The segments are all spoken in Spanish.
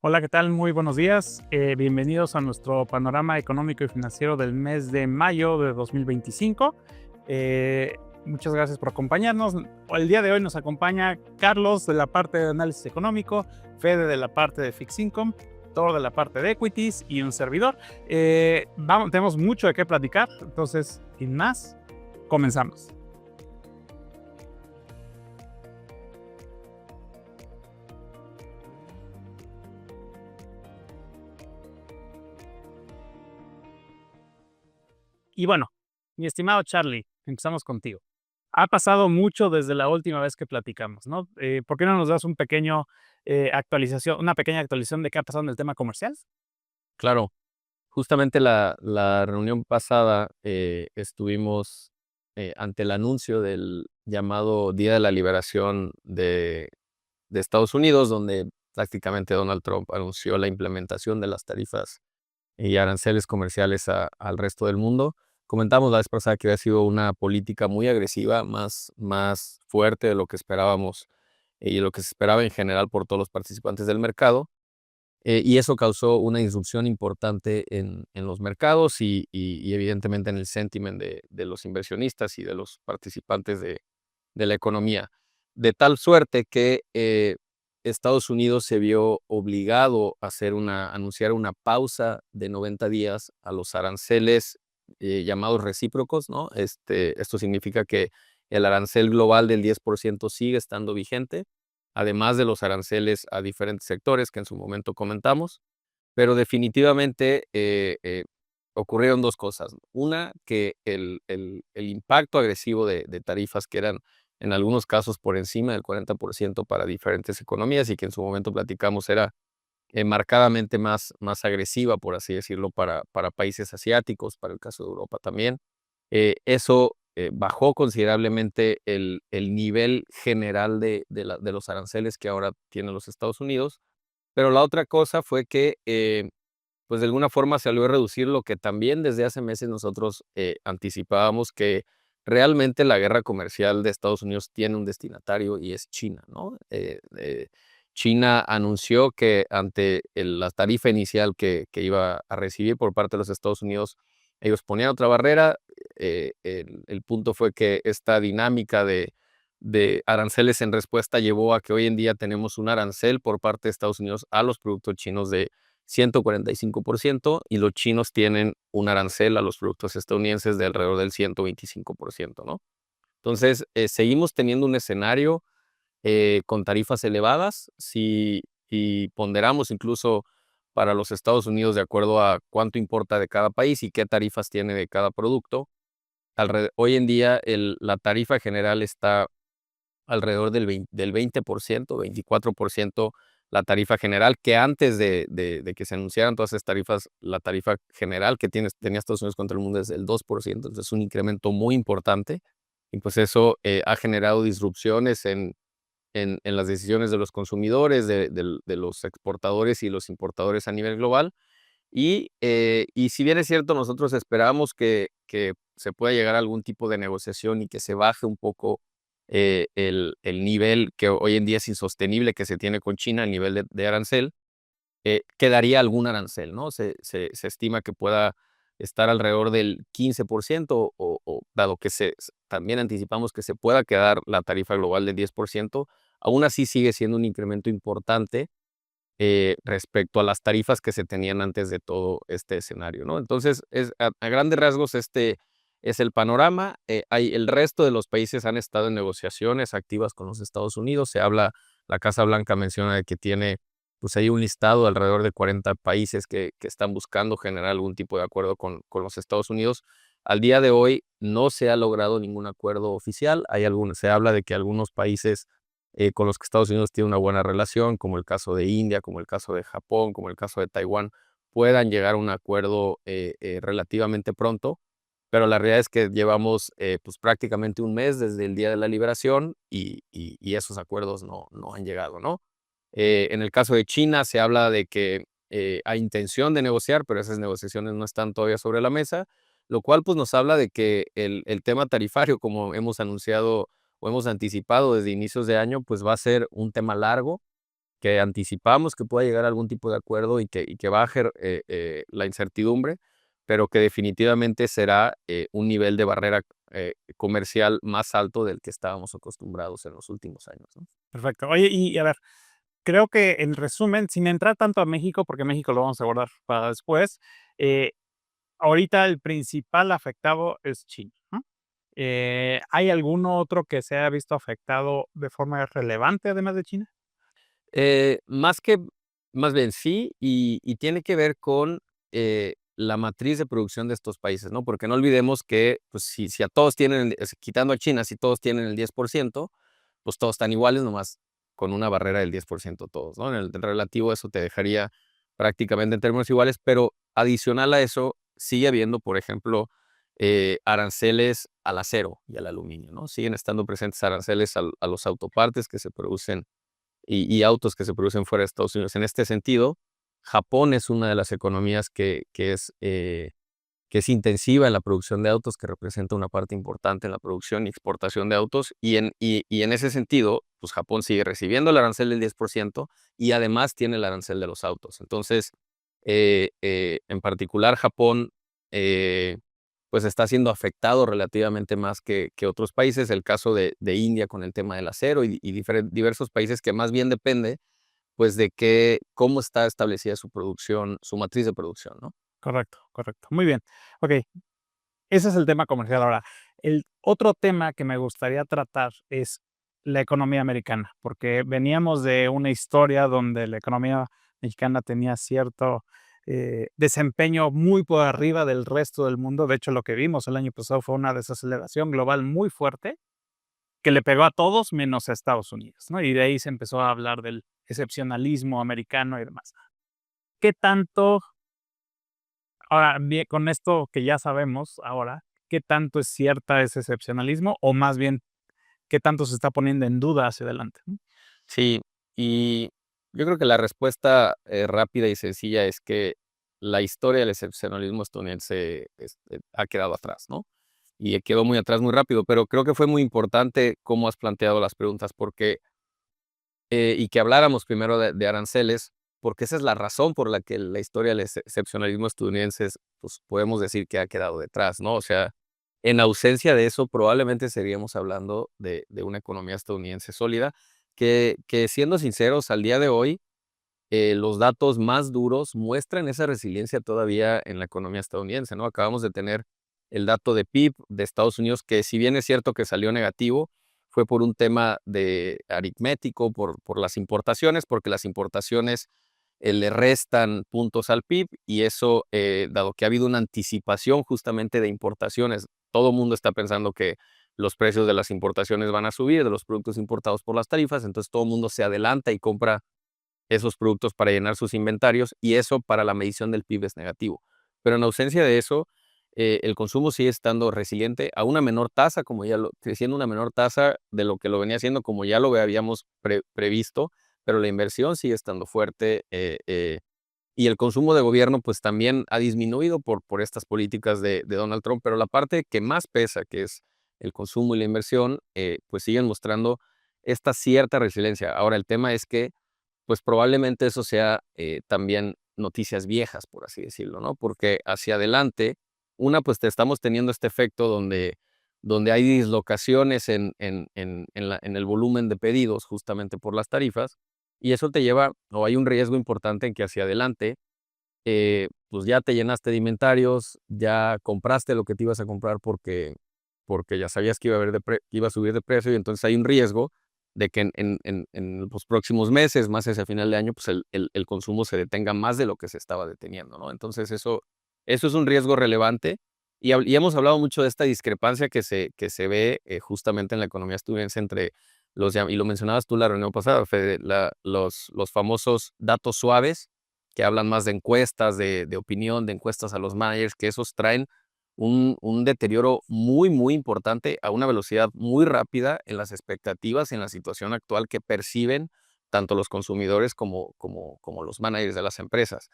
Hola, ¿qué tal? Muy buenos días. Bienvenidos a nuestro panorama económico y financiero del mes de mayo de 2025. Muchas gracias por acompañarnos. El día de hoy nos acompaña Carlos de la parte de análisis económico, Fede de la parte de Fixed Income, Thor de la parte de Equities y un servidor. Tenemos mucho de qué platicar, entonces, sin más, comenzamos. Y bueno, mi estimado Charlie, empezamos contigo. Ha pasado mucho desde la última vez que platicamos, ¿no? ¿Por qué no nos das una pequeña actualización de qué ha pasado en el tema comercial? Claro, justamente la reunión pasada, estuvimos, ante el anuncio del llamado Día de la Liberación de Estados Unidos, donde prácticamente Donald Trump anunció la implementación de las tarifas y aranceles comerciales al resto del mundo. Comentamos la vez pasada que había sido una política muy agresiva, más fuerte de lo que esperábamos, y lo que se esperaba en general por todos los participantes del mercado. Y eso causó una disrupción importante en los mercados y evidentemente en el sentiment de los inversionistas y de los participantes de la economía. De tal suerte que Estados Unidos se vio obligado a anunciar una pausa de 90 días a los aranceles llamados recíprocos, ¿no? Esto significa que el arancel global del 10% sigue estando vigente, además de los aranceles a diferentes sectores que en su momento comentamos, pero definitivamente ocurrieron dos cosas. Una, que el impacto agresivo de tarifas que eran en algunos casos por encima del 40% para diferentes economías y que en su momento platicamos era marcadamente más agresiva, por así decirlo, para países asiáticos, para el caso de Europa también. Eso bajó considerablemente el nivel general de los aranceles que ahora tienen los Estados Unidos. Pero la otra cosa fue que, pues, de alguna forma se logró reducir lo que también desde hace meses nosotros anticipábamos, que realmente la guerra comercial de Estados Unidos tiene un destinatario y es China, ¿no? China anunció que ante la tarifa inicial que iba a recibir por parte de los Estados Unidos, ellos ponían otra barrera. El punto fue que esta dinámica de aranceles en respuesta llevó a que hoy en día tenemos un arancel por parte de Estados Unidos a los productos chinos de 145% y los chinos tienen un arancel a los productos estadounidenses de alrededor del 125%, ¿no? Entonces, seguimos teniendo un escenario con tarifas elevadas. Si ponderamos incluso para los Estados Unidos de acuerdo a cuánto importa de cada país y qué tarifas tiene de cada producto, hoy en día la tarifa general está alrededor del 20%, 24% la tarifa general, que antes de que se anunciaran todas esas tarifas, la tarifa general que tenía Estados Unidos contra el mundo es del 2%, entonces es un incremento muy importante, y pues eso ha generado disrupciones en las decisiones de los consumidores, de los exportadores y los importadores a nivel global. Y si bien es cierto, nosotros esperábamos que se pueda llegar a algún tipo de negociación y que se baje un poco el nivel que hoy en día es insostenible que se tiene con China, el nivel de arancel, quedaría algún arancel, ¿no? Se estima que pueda estar alrededor del 15% o dado que también anticipamos que se pueda quedar la tarifa global del 10%, aún así sigue siendo un incremento importante respecto a las tarifas que se tenían antes de todo este escenario, ¿no? Entonces, a grandes rasgos, este es el panorama. El resto de los países han estado en negociaciones activas con los Estados Unidos. La Casa Blanca menciona de que tiene, pues, hay un listado de alrededor de 40 países que están buscando generar algún tipo de acuerdo con los Estados Unidos. Al día de hoy no se ha logrado ningún acuerdo oficial. Se habla de que algunos países con los que Estados Unidos tiene una buena relación, como el caso de India, como el caso de Japón, como el caso de Taiwán, puedan llegar a un acuerdo relativamente pronto, pero la realidad es que llevamos pues prácticamente un mes desde el Día de la Liberación y esos acuerdos no han llegado, ¿no? En el caso de China se habla de que hay intención de negociar, pero esas negociaciones no están todavía sobre la mesa, lo cual pues nos habla de que el tema tarifario, como hemos anunciado o hemos anticipado desde inicios de año, pues va a ser un tema largo que anticipamos que pueda llegar a algún tipo de acuerdo y que baje la incertidumbre, pero que definitivamente será un nivel de barrera comercial más alto del que estábamos acostumbrados en los últimos años, ¿no? Perfecto. Oye, y a ver, creo que en resumen, sin entrar tanto a México, porque México lo vamos a guardar para después, eh, ahorita el principal afectado es China, ¿no? ¿Hay algún otro que se haya visto afectado de forma relevante además de China? Más que más bien sí, y tiene que ver con, la matriz de producción de estos países, ¿no? Porque no olvidemos que, pues, si a todos tienen, quitando a China, si todos tienen el 10%, pues, todos están iguales, nomás con una barrera del 10% todos, ¿no? En el relativo, eso te dejaría prácticamente en términos iguales, pero adicional a eso, sigue habiendo, por ejemplo, aranceles al acero y al aluminio, ¿no? Siguen estando presentes aranceles a los autopartes que se producen y autos que se producen fuera de Estados Unidos. En este sentido, Japón es una de las economías que es intensiva en la producción de autos, que representa una parte importante en la producción y exportación de autos, y en ese sentido, pues Japón sigue recibiendo el arancel del 10% y además tiene el arancel de los autos. Entonces, en particular Japón, pues está siendo afectado relativamente más que otros países. El caso de India con el tema del acero y diversos países que más bien depende, pues, de cómo está establecida su producción, su matriz de producción, ¿no? Correcto, correcto. Muy bien. Okey, ese es el tema comercial. Ahora, el otro tema que me gustaría tratar es la economía americana, porque veníamos de una historia donde la economía mexicana tenía cierto, desempeño muy por arriba del resto del mundo. De hecho, lo que vimos el año pasado fue una desaceleración global muy fuerte, que le pegó a todos menos a Estados Unidos, ¿no? Y de ahí se empezó a hablar del excepcionalismo americano y demás. ¿Qué tanto Ahora, bien, con esto que ya sabemos ahora, ¿qué tanto es cierta ese excepcionalismo? O más bien, ¿qué tanto se está poniendo en duda hacia adelante? ¿No? Sí, y yo creo que la respuesta, rápida y sencilla es que la historia del excepcionalismo estadounidense, ha quedado atrás, ¿no? Y quedó muy atrás muy rápido, pero creo que fue muy importante cómo has planteado las preguntas, porque, y que habláramos primero de aranceles, porque esa es la razón por la que la historia del excepcionalismo estadounidense pues, podemos decir que ha quedado detrás, ¿no? O sea, en ausencia de eso, probablemente seguiríamos hablando de una economía estadounidense sólida, que siendo sinceros, al día de hoy, los datos más duros muestran esa resiliencia todavía en la economía estadounidense, ¿no? Acabamos de tener el dato de PIB de Estados Unidos, que si bien es cierto que salió negativo, fue por un tema de aritmético, por las importaciones, porque las importaciones le restan puntos al PIB y eso, dado que ha habido una anticipación justamente de importaciones, todo el mundo está pensando que los precios de las importaciones van a subir, de los productos importados por las tarifas, entonces todo el mundo se adelanta y compra esos productos para llenar sus inventarios y eso para la medición del PIB es negativo. Pero en ausencia de eso, el consumo sigue estando resiliente a una menor tasa, creciendo una menor tasa de lo que lo venía haciendo, como ya lo habíamos previsto, pero la inversión sigue estando fuerte, y el consumo de gobierno pues también ha disminuido por estas políticas de Donald Trump, pero la parte que más pesa, que es el consumo y la inversión, pues siguen mostrando esta cierta resiliencia. Ahora, el tema es que pues probablemente eso sea, también noticias viejas, por así decirlo, ¿no? Porque hacia adelante, pues te estamos teniendo este efecto donde hay dislocaciones en el volumen de pedidos, justamente por las tarifas, y eso te lleva o hay un riesgo importante en que hacia adelante, pues ya te llenaste de inventarios, ya compraste lo que te ibas a comprar porque ya sabías que iba a subir de precio, y entonces hay un riesgo de que en los próximos meses, más hacia final de año, pues el consumo se detenga más de lo que se estaba deteniendo, ¿no? Entonces eso es un riesgo relevante, y hemos hablado mucho de esta discrepancia que se ve, justamente en la economía estadounidense entre y lo mencionabas tú la reunión pasada, Fede, los famosos datos suaves, que hablan más de encuestas, de opinión, de encuestas a los managers, que esos traen un deterioro muy, muy importante a una velocidad muy rápida en las expectativas y en la situación actual que perciben tanto los consumidores como los managers de las empresas.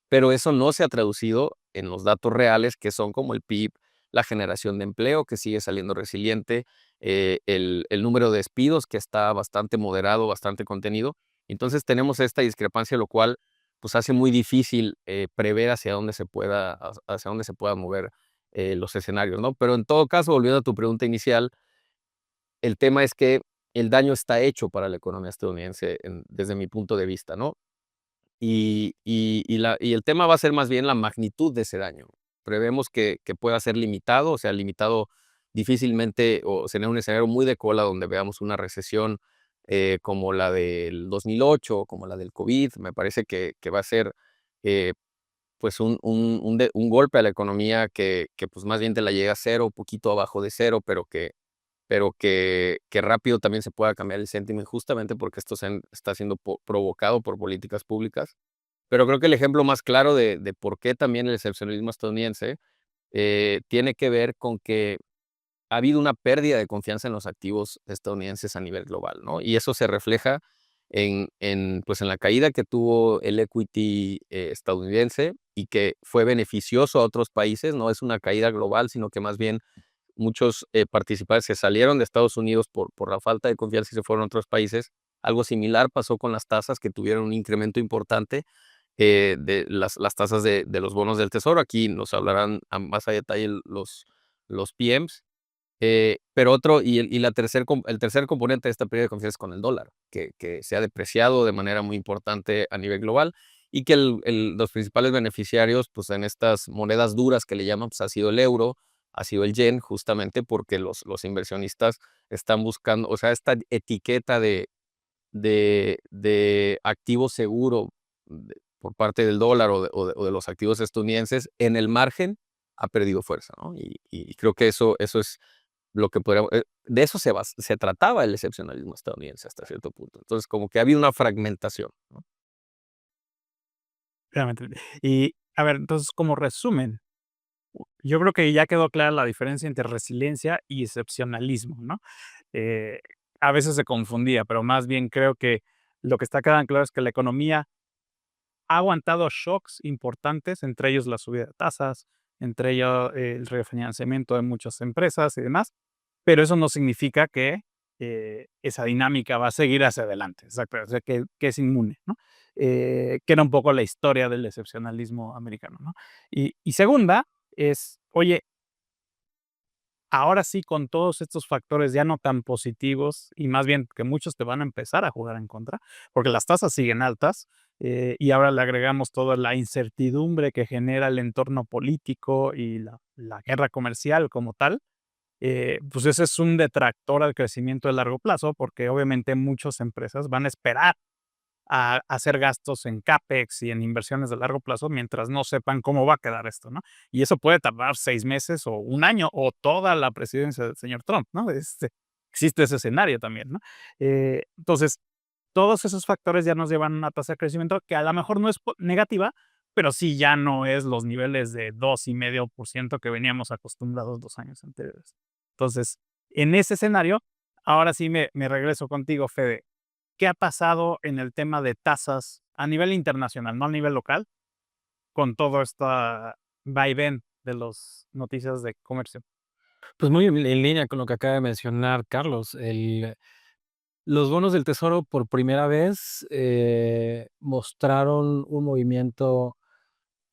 Pero eso no se ha traducido en los datos reales, que son como el PIB, la generación de empleo, que sigue saliendo resiliente, el número de despidos, que está bastante moderado, bastante contenido. Entonces tenemos esta discrepancia, lo cual pues hace muy difícil prever hacia dónde se puedan mover los escenarios, ¿no? Pero en todo caso, volviendo a tu pregunta inicial, el tema es que el daño está hecho para la economía estadounidense desde mi punto de vista, ¿no? Y el tema va a ser más bien la magnitud de ese daño. Prevemos que pueda ser limitado, o sea, limitado difícilmente, o será un escenario muy de cola donde veamos una recesión como la del 2008, como la del COVID. Me parece que va a ser eh, pues un golpe a la economía que pues más bien te la llega a cero, poquito abajo de cero, pero que rápido también se pueda cambiar el sentimiento, justamente porque esto está siendo provocado por políticas públicas. Pero creo que el ejemplo más claro de por qué también el excepcionalismo estadounidense tiene que ver con que ha habido una pérdida de confianza en los activos estadounidenses a nivel global, ¿no? Y eso se refleja pues en la caída que tuvo el equity estadounidense y que fue beneficioso a otros países. No es una caída global, sino que más bien muchos participantes se salieron de Estados Unidos por la falta de confianza y se fueron a otros países. Algo similar pasó con las tasas, que tuvieron un incremento importante de las tasas de los bonos del tesoro. Aquí nos hablarán más a detalle los PMs. Pero el tercer componente de esta pérdida de confianza es con el dólar, que se ha depreciado de manera muy importante a nivel global y que los principales beneficiarios pues, en estas monedas duras que le llaman pues, ha sido el euro, ha sido el yen, justamente porque los inversionistas están buscando, o sea, esta etiqueta de activo seguro por parte del dólar o de los activos estadounidenses en el margen ha perdido fuerza, ¿no? Y creo que eso es lo que podríamos, de eso se trataba el excepcionalismo estadounidense hasta cierto punto. Entonces, como que había una fragmentación, ¿no? Claramente. Y, a ver, entonces, como resumen, yo creo que ya quedó clara la diferencia entre resiliencia y excepcionalismo, ¿no? Eh, a veces se confundía, pero más bien creo que lo que está quedando claro es que la economía ha aguantado shocks importantes, entre ellos la subida de tasas, entre ellos el refinanciamiento de muchas empresas y demás, pero eso no significa que esa dinámica va a seguir hacia adelante, exacto, o sea, que es inmune, ¿no? Que era un poco la historia del excepcionalismo americano, ¿no? Y segunda es, oye, ahora sí, con todos estos factores ya no tan positivos y más bien que muchos te van a empezar a jugar en contra, porque las tasas siguen altas, y ahora le agregamos toda la incertidumbre que genera el entorno político y la guerra comercial como tal, pues ese es un detractor al crecimiento de largo plazo, porque obviamente muchas empresas van a esperar a hacer gastos en CAPEX y en inversiones de largo plazo mientras no sepan cómo va a quedar esto, ¿no? Y eso puede tardar 6 meses o un año o toda la presidencia del señor Trump, ¿no? Existe ese escenario también, ¿no? Entonces, todos esos factores ya nos llevan a una tasa de crecimiento que a lo mejor no es negativa, pero sí ya no es los niveles de 2,5% que veníamos acostumbrados 2 años anteriores. Entonces, en ese escenario, ahora sí me regreso contigo, Fede. ¿Qué ha pasado en el tema de tasas a nivel internacional, no a nivel local, con todo esta vaivén de las noticias de comercio? Pues muy en línea con lo que acaba de mencionar Carlos, los bonos del tesoro por primera vez mostraron un movimiento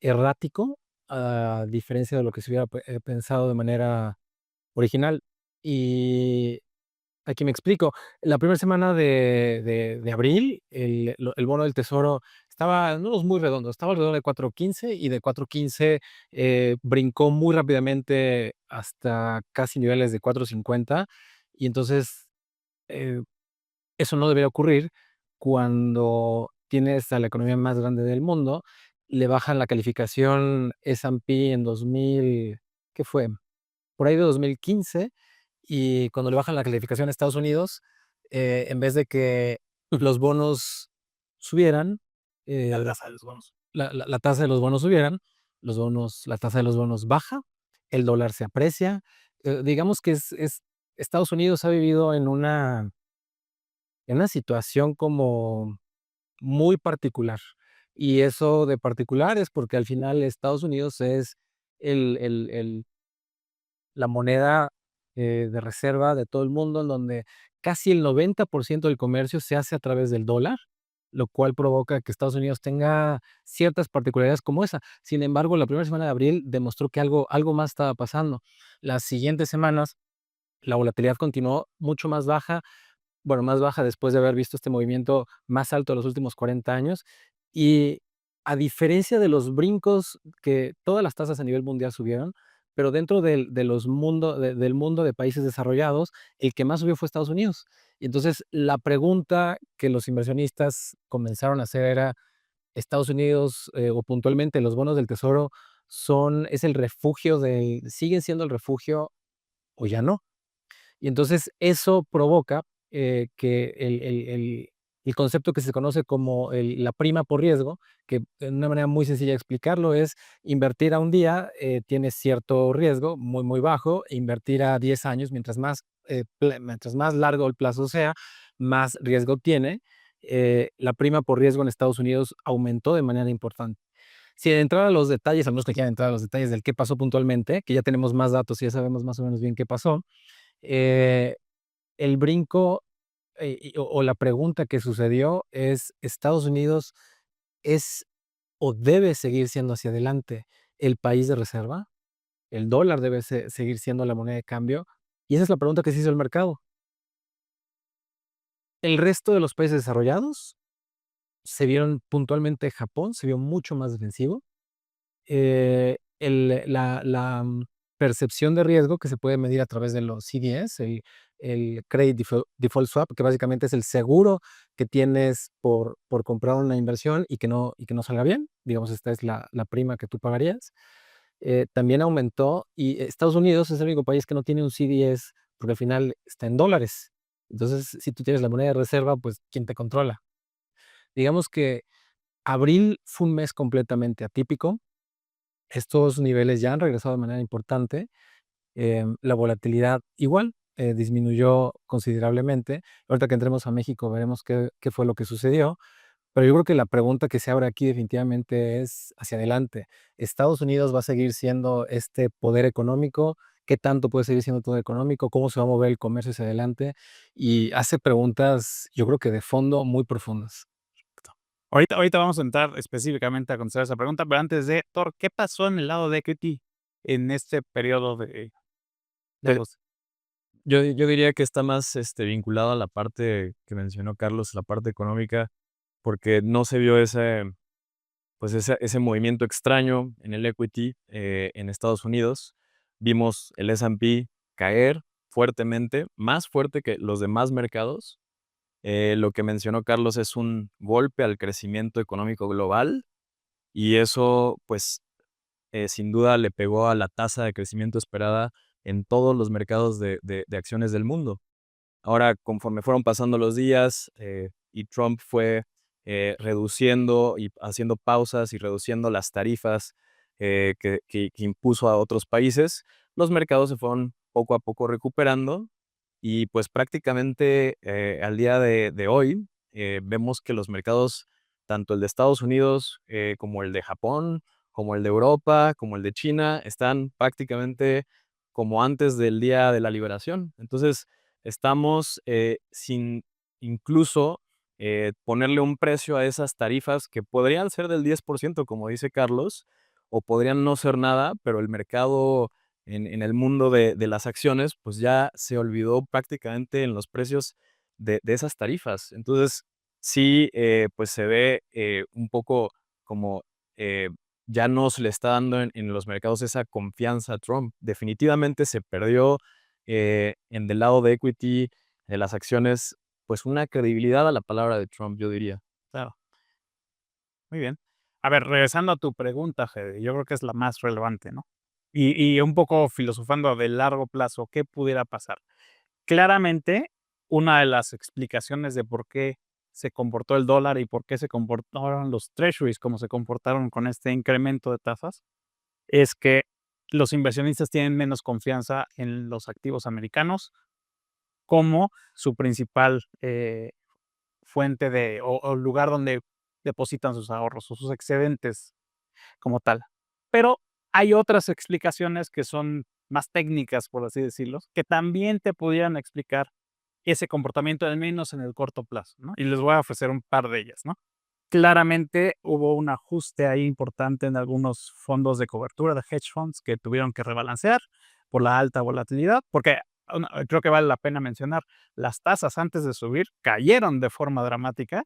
errático, a diferencia de lo que se hubiera pensado de manera original. Y aquí me explico. La primera semana de abril, el bono del tesoro estaba, no es muy redondo, estaba alrededor de 4.15 y de 4.15 brincó muy rápidamente hasta casi niveles de 4.50. Y entonces eh, eso no debería ocurrir cuando tienes a la economía más grande del mundo, le bajan la calificación S&P en 2000, ¿qué fue? Por ahí de 2015, y cuando le bajan la calificación a Estados Unidos, en vez de que los bonos subieran, La eh, tasa de los bonos. la tasa de los bonos subieran, la tasa de los bonos baja, el dólar se aprecia. Digamos que Estados Unidos ha vivido en una situación como muy particular. Y eso de particular es porque al final Estados Unidos es el la moneda, de reserva de todo el mundo, en donde casi el 90% del comercio se hace a través del dólar, lo cual provoca que Estados Unidos tenga ciertas particularidades como esa. Sin embargo, la primera semana de abril demostró que algo más estaba pasando. Las siguientes semanas, la volatilidad continuó mucho más baja, bueno, más baja después de haber visto este movimiento más alto de los últimos 40 años. Y a diferencia de los brincos que todas las tasas a nivel mundial subieron, pero dentro del mundo de países desarrollados, el que más subió fue Estados Unidos. Y entonces la pregunta que los inversionistas comenzaron a hacer era, Estados Unidos, o puntualmente los bonos del tesoro es el refugio siguen siendo el refugio o ya no. Y entonces eso provoca, que el concepto que se conoce como la prima por riesgo, que de una manera muy sencilla de explicarlo es invertir a un día, tiene cierto riesgo muy, muy bajo, e invertir a 10 años, mientras más largo el plazo sea, más riesgo tiene. La prima por riesgo en Estados Unidos aumentó de manera importante. Si entrar a los detalles, a menos que quieran entrar a los detalles del qué pasó puntualmente, que ya tenemos más datos y ya sabemos más o menos bien qué pasó, eh, el brinco, o la pregunta que sucedió es, ¿Estados Unidos es o debe seguir siendo hacia adelante el país de reserva? ¿El dólar debe seguir siendo la moneda de cambio? Y esa es la pregunta que se hizo el mercado. El resto de los países desarrollados se vieron puntualmente, Japón se vio mucho más defensivo. Percepción de riesgo que se puede medir a través de los CDS, el Credit Default Swap, que básicamente es el seguro que tienes por comprar una inversión y que no salga bien. Digamos, esta es la prima que tú pagarías. También aumentó y Estados Unidos es el único país que no tiene un CDS porque al final está en dólares. Entonces, si tú tienes la moneda de reserva, pues, ¿quién te controla? Digamos que abril fue un mes completamente atípico. Estos niveles ya han regresado de manera importante. La volatilidad igual, disminuyó considerablemente. Ahorita que entremos a México veremos qué fue lo que sucedió, pero yo creo que la pregunta que se abre aquí definitivamente es hacia adelante. ¿Estados Unidos va a seguir siendo este poder económico? ¿Qué tanto puede seguir siendo poder económico? ¿Cómo se va a mover el comercio hacia adelante? Y hace preguntas, yo creo que de fondo muy profundas. Ahorita vamos a entrar específicamente a contestar esa pregunta, pero antes de, Thor, ¿qué pasó en el lado de equity en este periodo de Eh, los... yo diría que está más vinculado a la parte que mencionó Carlos, la parte económica, porque no se vio ese movimiento extraño en el equity en Estados Unidos. Vimos el S&P caer fuertemente, más fuerte que los demás mercados. Lo que mencionó Carlos es un golpe al crecimiento económico global y eso, pues, sin duda le pegó a la tasa de crecimiento esperada en todos los mercados de acciones del mundo. Ahora, conforme fueron pasando los días y Trump fue reduciendo y haciendo pausas y reduciendo las tarifas que impuso a otros países, los mercados se fueron poco a poco recuperando y pues prácticamente al día de hoy vemos que los mercados, tanto el de Estados Unidos como el de Japón, como el de Europa, como el de China, están prácticamente como antes del día de la liberación. Entonces, estamos sin incluso ponerle un precio a esas tarifas que podrían ser del 10%, como dice Carlos, o podrían no ser nada, pero el mercado en el mundo de las acciones, pues ya se olvidó prácticamente en los precios de esas tarifas. Entonces, sí, pues se ve un poco como eh, ya no se le está dando en los mercados esa confianza a Trump. Definitivamente se perdió en del lado de equity, de las acciones, pues una credibilidad a la palabra de Trump, yo diría. Claro, muy bien. A ver, regresando a tu pregunta, Fede, yo creo que es la más relevante, ¿no? Y un poco filosofando de largo plazo, ¿qué pudiera pasar? Claramente, una de las explicaciones de por qué se comportó el dólar y por qué se comportaron los treasuries como se comportaron con este incremento de tasas, es que los inversionistas tienen menos confianza en los activos americanos como su principal fuente o lugar donde depositan sus ahorros o sus excedentes como tal. Pero hay otras explicaciones que son más técnicas, por así decirlo, que también te pudieran explicar ese comportamiento, al menos en el corto plazo, ¿no? Y les voy a ofrecer un par de ellas, ¿no? Claramente hubo un ajuste ahí importante en algunos fondos de cobertura de hedge funds que tuvieron que rebalancear por la alta volatilidad, porque creo que vale la pena mencionar, las tasas antes de subir cayeron de forma dramática,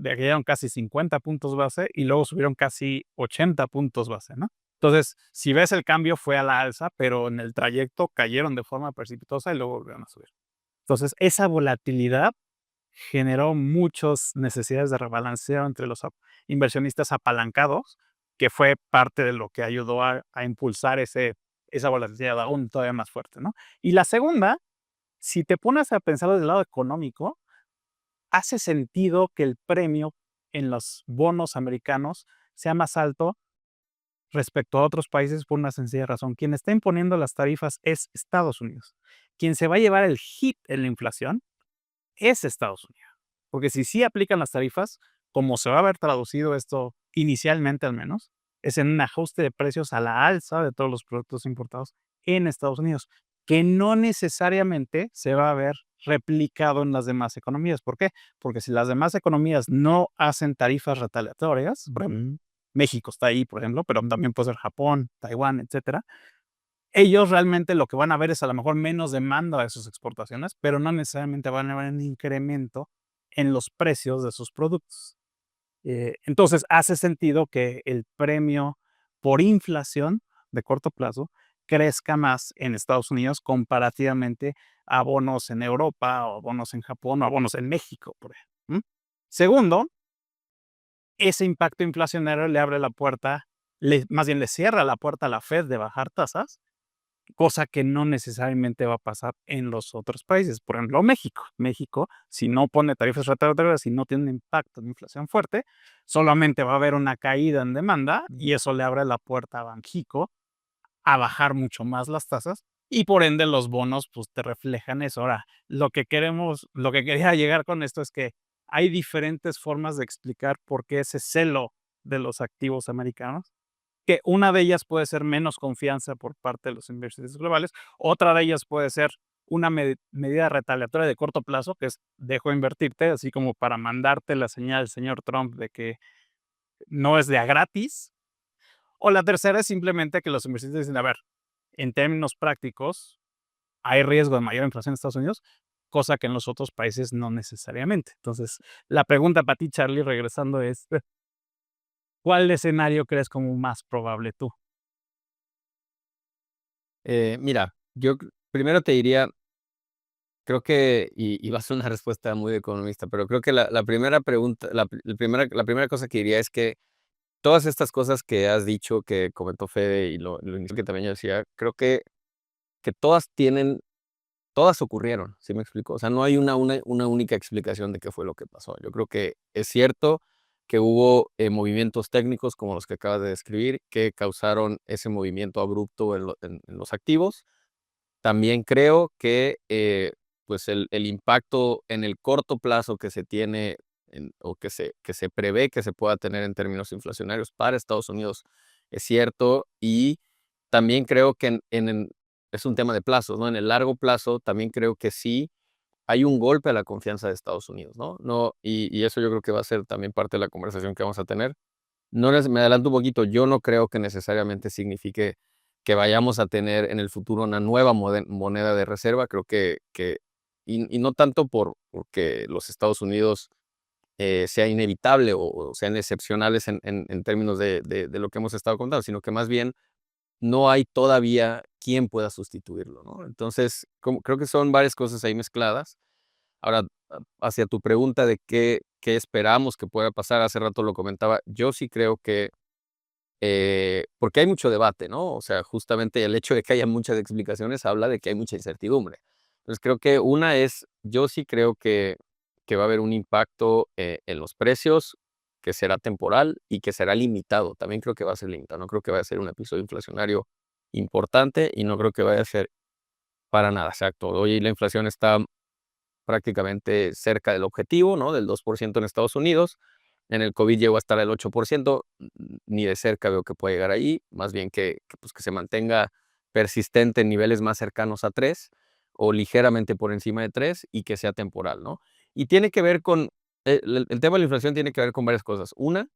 cayeron casi 50 puntos base y luego subieron casi 80 puntos base, ¿no? Entonces, si ves el cambio fue a la alza, pero en el trayecto cayeron de forma precipitosa y luego volvieron a subir. Entonces, esa volatilidad generó muchas necesidades de rebalanceo entre los inversionistas apalancados, que fue parte de lo que ayudó a impulsar esa volatilidad aún todavía más fuerte, ¿no? Y la segunda, si te pones a pensar desde el lado económico, hace sentido que el premio en los bonos americanos sea más alto respecto a otros países por una sencilla razón. Quien está imponiendo las tarifas es Estados Unidos. Quien se va a llevar el hit en la inflación es Estados Unidos. Porque si sí aplican las tarifas, como se va a haber traducido esto inicialmente al menos, es en un ajuste de precios a la alza de todos los productos importados en Estados Unidos, que no necesariamente se va a ver replicado en las demás economías. ¿Por qué? Porque si las demás economías no hacen tarifas retaliatorias, por ejemplo, México está ahí, por ejemplo, pero también puede ser Japón, Taiwán, etcétera, ellos realmente lo que van a ver es a lo mejor menos demanda de sus exportaciones, pero no necesariamente van a ver un incremento en los precios de sus productos. Entonces, hace sentido que el premio por inflación de corto plazo crezca más en Estados Unidos comparativamente a bonos en Europa o bonos en Japón o a bonos en México, por ejemplo. Segundo, ese impacto inflacionario le abre la puerta, más bien le cierra la puerta a la Fed de bajar tasas, cosa que no necesariamente va a pasar en los otros países. Por ejemplo, México. México, si no pone tarifas retrógradas, si no tiene un impacto de inflación fuerte, solamente va a haber una caída en demanda y eso le abre la puerta a Banxico a bajar mucho más las tasas y por ende los bonos pues te reflejan eso. Ahora, lo que quería llegar con esto es que hay diferentes formas de explicar por qué ese celo de los activos americanos, que una de ellas puede ser menos confianza por parte de los inversores globales, otra de ellas puede ser una medida retaliatoria de corto plazo, que es dejo invertirte, así como para mandarte la señal del señor Trump de que no es de a gratis, o la tercera es simplemente que los inversionistas dicen, a ver, en términos prácticos, hay riesgo de mayor inflación en Estados Unidos, cosa que en los otros países no necesariamente. Entonces, la pregunta para ti, Charlie, regresando es, ¿cuál escenario crees como más probable tú? Mira, primero te diría, creo que, y va a ser una respuesta muy economista, pero creo que la primera pregunta, la primera cosa que diría es que todas estas cosas que has dicho, que comentó Fede y lo inicial que también yo decía, creo que todas ocurrieron, ¿sí me explico? O sea, no hay una única explicación de qué fue lo que pasó. Yo creo que es cierto que hubo movimientos técnicos como los que acabas de describir que causaron ese movimiento abrupto en los activos. También creo que pues el impacto en el corto plazo que se tiene o que se prevé que se pueda tener en términos inflacionarios para Estados Unidos es cierto, y también creo que es un tema de plazos, ¿no? En el largo plazo también creo que sí hay un golpe a la confianza de Estados Unidos, ¿no? No, y eso yo creo que va a ser también parte de la conversación que vamos a tener. Me adelanto un poquito, yo no creo que necesariamente signifique que vayamos a tener en el futuro una nueva moneda de reserva. Creo y no tanto porque los Estados Unidos sea inevitable o sean excepcionales en términos de lo que hemos estado contando, sino que más bien no hay todavía quien pueda sustituirlo, ¿no? Entonces, creo que son varias cosas ahí mezcladas. Ahora, hacia tu pregunta de qué esperamos que pueda pasar, hace rato lo comentaba, yo sí creo que, porque hay mucho debate, ¿no? O sea, justamente el hecho de que haya muchas explicaciones habla de que hay mucha incertidumbre. Entonces, creo que yo sí creo que va a haber un impacto en los precios, que será temporal y que será limitado. También creo que va a ser limitado. No creo que vaya a ser un episodio inflacionario importante y no creo que vaya a ser para nada exacto. Hoy la inflación está prácticamente cerca del objetivo, ¿no? Del 2% en Estados Unidos. En el COVID llegó a estar al 8%, ni de cerca veo que pueda llegar ahí, más bien pues, que se mantenga persistente en niveles más cercanos a 3 o ligeramente por encima de 3 y que sea temporal, ¿no? Y tiene que ver con el tema de la inflación tiene que ver con varias cosas. Una,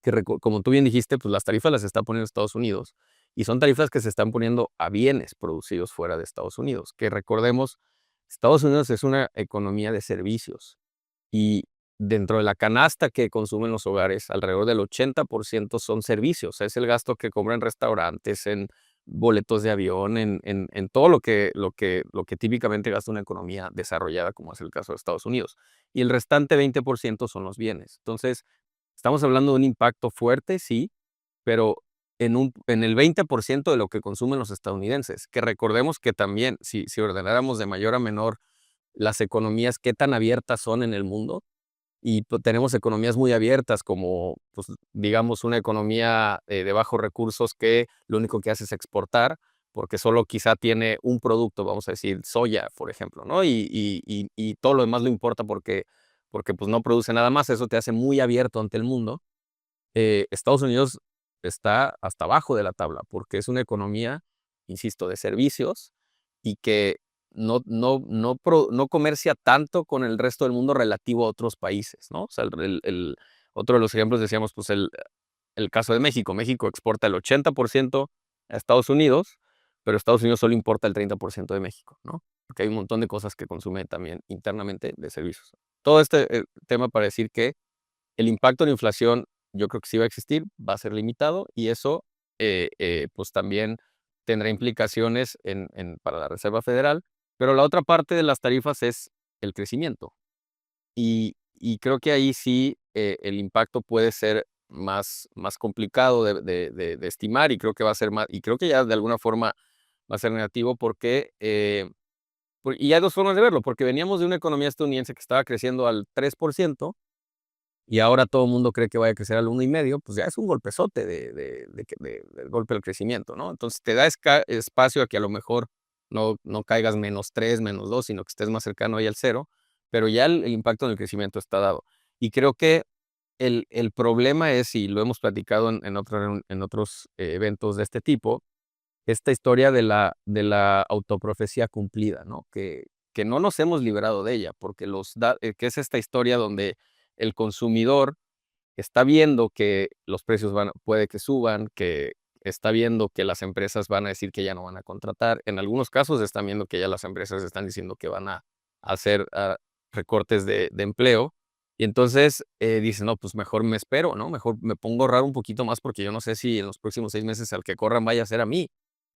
que como tú bien dijiste, pues las tarifas las está poniendo Estados Unidos y son tarifas que se están poniendo a bienes producidos fuera de Estados Unidos, que recordemos, Estados Unidos es una economía de servicios y dentro de la canasta que consumen los hogares, alrededor del 80% son servicios. Es el gasto que cobran en restaurantes, en boletos de avión, en todo lo que típicamente gasta una economía desarrollada, como es el caso de Estados Unidos. Y el restante 20% son los bienes. Entonces, estamos hablando de un impacto fuerte, sí, pero en el 20% de lo que consumen los estadounidenses, que recordemos que también, si ordenáramos de mayor a menor las economías, qué tan abiertas son en el mundo, y tenemos economías muy abiertas como, pues, digamos, una economía de bajos recursos que lo único que hace es exportar, porque solo quizá tiene un producto, vamos a decir, soya, por ejemplo, ¿no? Y todo lo demás lo importa porque pues, no produce nada más, eso te hace muy abierto ante el mundo. Estados Unidos está hasta abajo de la tabla, porque es una economía, insisto, de servicios y que no comercia tanto con el resto del mundo relativo a otros países, ¿no? O sea, otro de los ejemplos decíamos, pues el caso de México. México exporta el 80% a Estados Unidos, pero Estados Unidos solo importa el 30% de México, ¿no? Porque hay un montón de cosas que consume también internamente de servicios. Todo este tema para decir que el impacto de la inflación, yo creo que sí va a existir, va a ser limitado y eso, pues también tendrá implicaciones para la Reserva Federal, pero la otra parte de las tarifas es el crecimiento. Y creo que ahí sí el impacto puede ser más complicado de estimar y creo que va a ser más, y creo que ya de alguna forma va a ser negativo porque, y hay dos formas de verlo, porque veníamos de una economía estadounidense que estaba creciendo al 3%, y ahora todo el mundo cree que vaya a crecer al 1,5, pues ya es un golpezote del golpe del crecimiento, ¿no? Entonces te da espacio a que a lo mejor no caigas -3, -2, sino que estés más cercano ahí al 0, pero ya el impacto en el crecimiento está dado. Y creo que el problema es, y lo hemos platicado en otros eventos de este tipo, esta historia de la autoprofecía cumplida, ¿no? Que no nos hemos librado de ella, porque que es esta historia donde el consumidor está viendo que los precios puede que suban, que está viendo que las empresas van a decir que ya no van a contratar. En algunos casos están viendo que ya las empresas están diciendo que van a hacer recortes de empleo. Y entonces dicen, no, pues mejor me espero, ¿no? Mejor me pongo a ahorrar un poquito más porque yo no sé si en los próximos 6 meses al que corran vaya a ser a mí.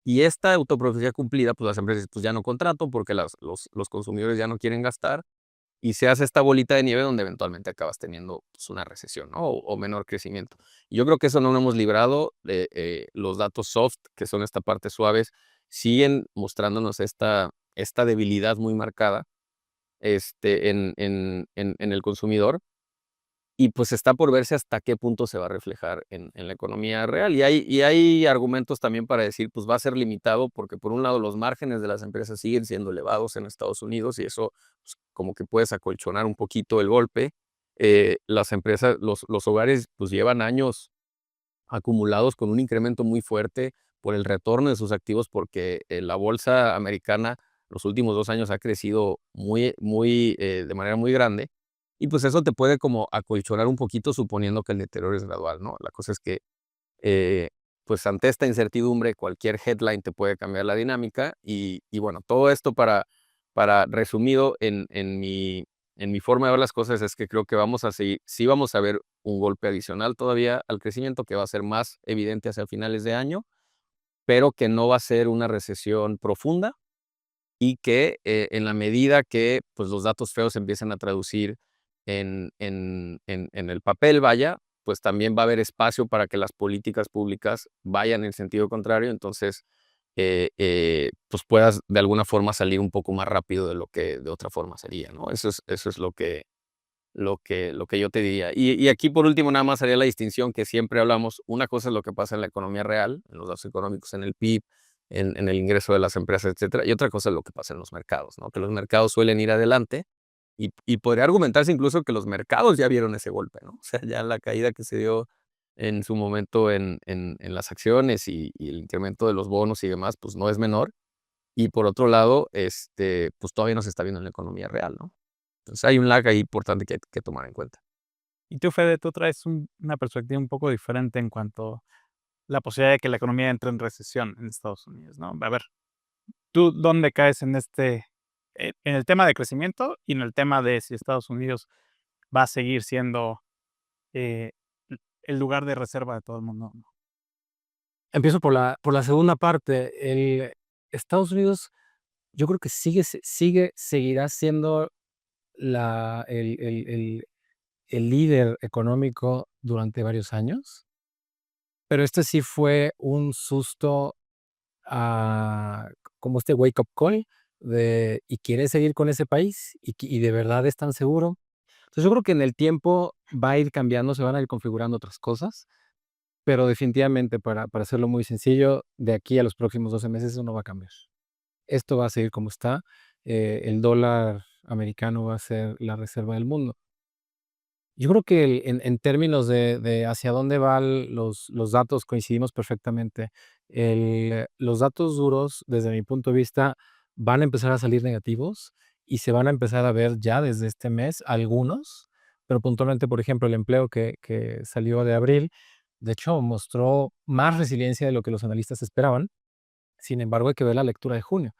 Y esta autoprofecía cumplida, pues las empresas pues ya no contrato porque los consumidores ya no quieren gastar y se hace esta bolita de nieve donde eventualmente acabas teniendo pues, una recesión, ¿no? O menor crecimiento. Y yo creo que eso no lo hemos librado. Los datos soft, que son esta parte suaves, siguen mostrándonos esta debilidad muy marcada en el consumidor. Y pues está por verse hasta qué punto se va a reflejar en la economía real. Y hay argumentos también para decir, pues va a ser limitado, porque por un lado los márgenes de las empresas siguen siendo elevados en Estados Unidos y eso pues, como que puedes acolchonar un poquito el golpe. Las empresas, los hogares, pues llevan años acumulados con un incremento muy fuerte por el retorno de sus activos, porque la bolsa americana los últimos 2 años ha crecido de manera muy grande. Y pues eso te puede como acolchonar un poquito suponiendo que el deterioro es gradual, ¿no? La cosa es que, eh, pues ante esta incertidumbre, cualquier headline te puede cambiar la dinámica. Y bueno, todo esto para resumido en mi forma de ver las cosas es que creo que vamos a seguir, sí vamos a ver un golpe adicional todavía al crecimiento que va a ser más evidente hacia finales de año, pero que no va a ser una recesión profunda y que en la medida que pues, los datos feos se empiecen a traducir en el papel, vaya, pues también va a haber espacio para que las políticas públicas vayan en sentido contrario, entonces pues puedas de alguna forma salir un poco más rápido de lo que de otra forma sería, ¿no? Eso es lo que yo te diría. Y aquí por último nada más haría la distinción que siempre hablamos. Una cosa es lo que pasa en la economía real, en los datos económicos, en el PIB, en el ingreso de las empresas, etcétera. Y otra cosa es lo que pasa en los mercados, ¿no? Que los mercados suelen ir adelante y podría argumentarse incluso que los mercados ya vieron ese golpe, ¿no? O sea, ya la caída que se dio en su momento en las acciones y el incremento de los bonos y demás, pues no es menor. Y por otro lado, pues todavía no se está viendo en la economía real, ¿no? Entonces hay un lag ahí importante que hay que tomar en cuenta. Y tú, Fede, tú traes una perspectiva un poco diferente en cuanto a la posibilidad de que la economía entre en recesión en Estados Unidos, ¿no? A ver, ¿tú dónde caes en en el tema de crecimiento y en el tema de si Estados Unidos va a seguir siendo eh, el lugar de reserva de todo el mundo? ¿No? Empiezo por la segunda parte. Estados Unidos, yo creo que seguirá siendo la el líder económico durante varios años, pero este sí fue un susto, ah, como este wake up call de, ¿y quieres seguir con ese país? ¿Y de verdad es tan seguro? Entonces, yo creo que en el tiempo va a ir cambiando, se van a ir configurando otras cosas, pero definitivamente, para hacerlo muy sencillo, de aquí a los próximos 12 meses eso no va a cambiar. Esto va a seguir como está, el dólar americano va a ser la reserva del mundo. Yo creo que en términos de hacia dónde van los datos, coincidimos perfectamente. Los datos duros, desde mi punto de vista, van a empezar a salir negativos y se van a empezar a ver ya desde este mes algunos, pero puntualmente, por ejemplo, el empleo que salió de abril, de hecho, mostró más resiliencia de lo que los analistas esperaban. Sin embargo, hay que ver la lectura de junio.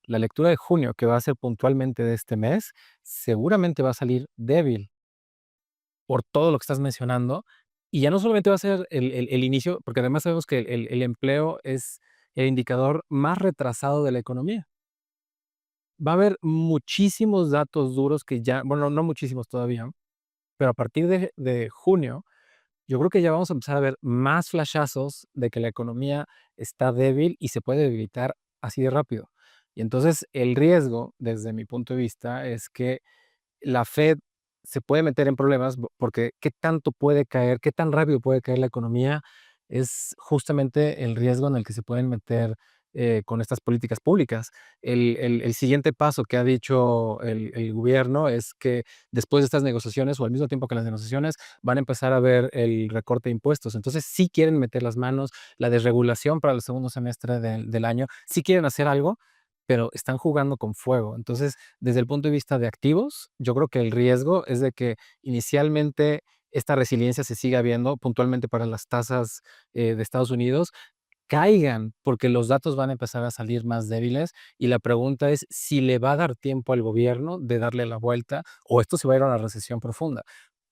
La lectura de junio, que va a ser puntualmente de este mes, seguramente va a salir débil por todo lo que estás mencionando, y ya no solamente va a ser el inicio, porque además sabemos que el empleo es el indicador más retrasado de la economía. Va a haber muchísimos datos duros que ya, bueno, no muchísimos todavía, pero a partir de junio, yo creo que ya vamos a empezar a ver más flashazos de que la economía está débil y se puede debilitar así de rápido. Y entonces el riesgo, desde mi punto de vista, es que la Fed se puede meter en problemas porque qué tanto puede caer, qué tan rápido puede caer la economía, es justamente el riesgo en el que se pueden meter con estas políticas públicas. El siguiente paso que ha dicho el gobierno es que después de estas negociaciones o al mismo tiempo que las negociaciones van a empezar a ver el recorte de impuestos. Entonces sí quieren meter las manos, la desregulación para el segundo semestre del año, sí quieren hacer algo, pero están jugando con fuego. Entonces, desde el punto de vista de activos, yo creo que el riesgo es de que inicialmente esta resiliencia se siga viendo puntualmente para las tasas de Estados Unidos, caigan porque los datos van a empezar a salir más débiles y la pregunta es si le va a dar tiempo al gobierno de darle la vuelta o esto se va a ir a una recesión profunda.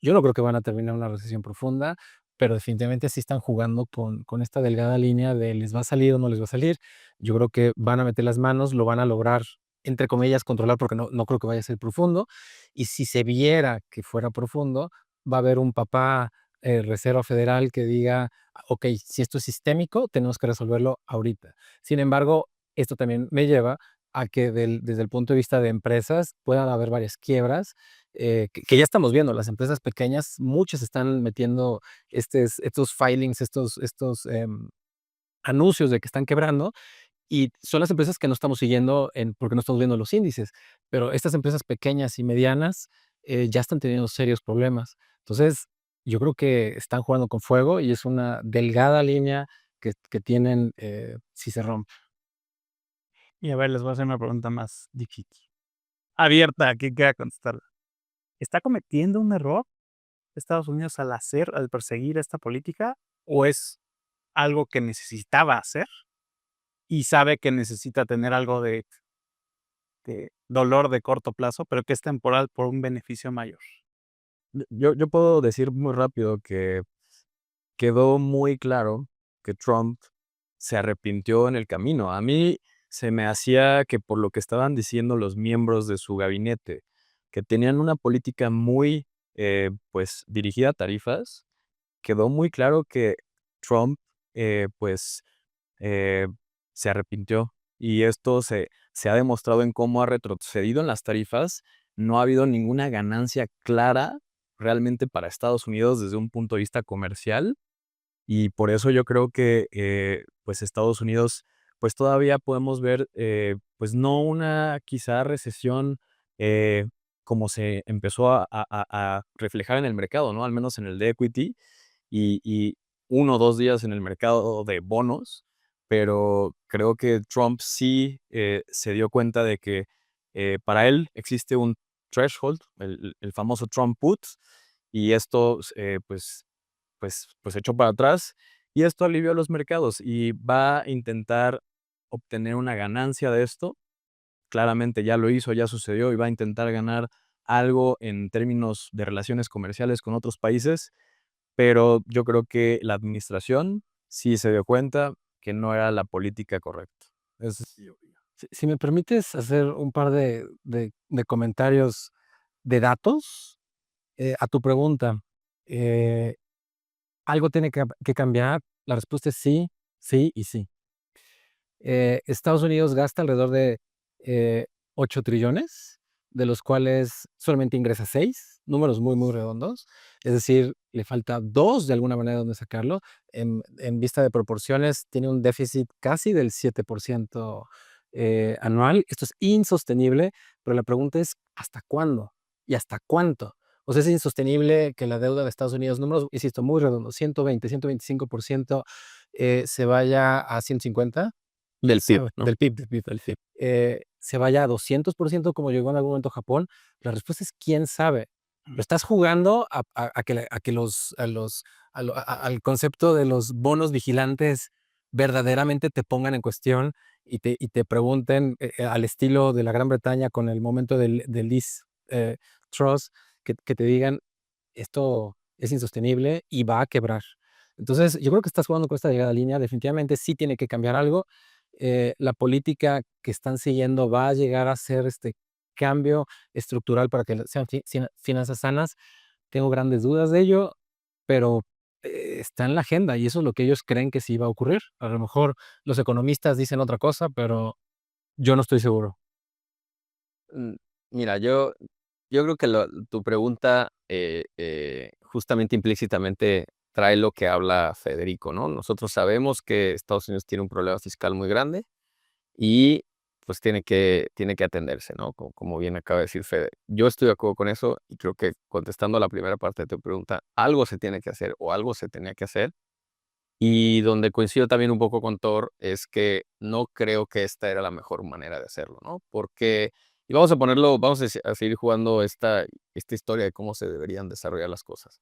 Yo no creo que van a terminar una recesión profunda, pero definitivamente sí están jugando con esta delgada línea de les va a salir o no les va a salir. Yo creo que van a meter las manos, lo van a lograr, entre comillas, controlar porque no creo que vaya a ser profundo. Y si se viera que fuera profundo, va a haber un papá Reserva Federal que diga: ok, si esto es sistémico, tenemos que resolverlo ahorita. Sin embargo, esto también me lleva a que desde el punto de vista de empresas puedan haber varias quiebras, que ya estamos viendo. Las empresas pequeñas, muchas están metiendo estos filings, estos anuncios de que están quebrando, y son las empresas que no estamos siguiendo porque no estamos viendo los índices, pero estas empresas pequeñas y medianas ya están teniendo serios problemas. Entonces, yo creo que están jugando con fuego y es una delgada línea que tienen si se rompe. Y a ver, les voy a hacer una pregunta más difícil, abierta, que quiera contestarla. ¿Está cometiendo un error Estados Unidos al perseguir esta política? ¿O es algo que necesitaba hacer y sabe que necesita tener algo de dolor de corto plazo, pero que es temporal por un beneficio mayor? Yo puedo decir muy rápido que quedó muy claro que Trump se arrepintió en el camino. A mí se me hacía que por lo que estaban diciendo los miembros de su gabinete, que tenían una política muy, pues, dirigida a tarifas, quedó muy claro que Trump, pues, eh, se arrepintió. Y esto se ha demostrado en cómo ha retrocedido en las tarifas. No ha habido ninguna ganancia clara realmente para Estados Unidos desde un punto de vista comercial. Y por eso yo creo que, pues, Estados Unidos, pues, todavía podemos ver, pues, no una quizá recesión, como se empezó a reflejar en el mercado, ¿no? Al menos en el de equity, y 1 o 2 días en el mercado de bonos, pero creo que Trump sí, se dio cuenta de que, para él existe un threshold, el famoso Trump put, y esto pues echó para atrás y esto alivió a los mercados y va a intentar obtener una ganancia de esto. Claramente ya lo hizo, ya sucedió y va a intentar ganar algo en términos de relaciones comerciales con otros países, pero yo creo que la administración sí se dio cuenta que no era la política correcta. Si me permites hacer un par de comentarios de datos a tu pregunta, eh, ¿algo tiene que cambiar? La respuesta es sí, sí y sí. Estados Unidos gasta alrededor de 8 trillones, de los cuales solamente ingresa 6, números muy, muy redondos. Es decir, le falta 2 de alguna manera donde sacarlo. En vista de proporciones, tiene un déficit casi del 7% anual. Esto es insostenible, pero la pregunta es, ¿hasta cuándo? ¿Y hasta cuánto? O sea, es insostenible que la deuda de Estados Unidos, números, insisto, muy redondos, 120, 125%, se vaya a 150. Del PIB, ¿no? Del PIB, del PIB. Se vaya a 200% como llegó en algún momento Japón. La respuesta es quién sabe. Lo estás jugando a que al concepto de los bonos vigilantes verdaderamente te pongan en cuestión y te pregunten al estilo de la Gran Bretaña con el momento del Liz Truss, que te digan esto es insostenible y va a quebrar. Entonces, yo creo que estás jugando con esta llegada a línea. Definitivamente sí tiene que cambiar algo. La política que están siguiendo va a llegar a ser este cambio estructural para que sean finanzas sanas. Tengo grandes dudas de ello, pero está en la agenda y eso es lo que ellos creen que sí va a ocurrir. A lo mejor los economistas dicen otra cosa, pero yo no estoy seguro. Mm, Mira, yo creo que tu pregunta justamente implícitamente trae lo que habla Federico, ¿no? Nosotros sabemos que Estados Unidos tiene un problema fiscal muy grande y pues tiene que atenderse, ¿no? Como bien acaba de decir Fede. Yo estoy de acuerdo con eso y creo que contestando a la primera parte de tu pregunta, algo se tiene que hacer o algo se tenía que hacer. Y donde coincido también un poco con Thor es que no creo que esta era la mejor manera de hacerlo, ¿no? Porque, y vamos a seguir jugando esta historia de cómo se deberían desarrollar las cosas.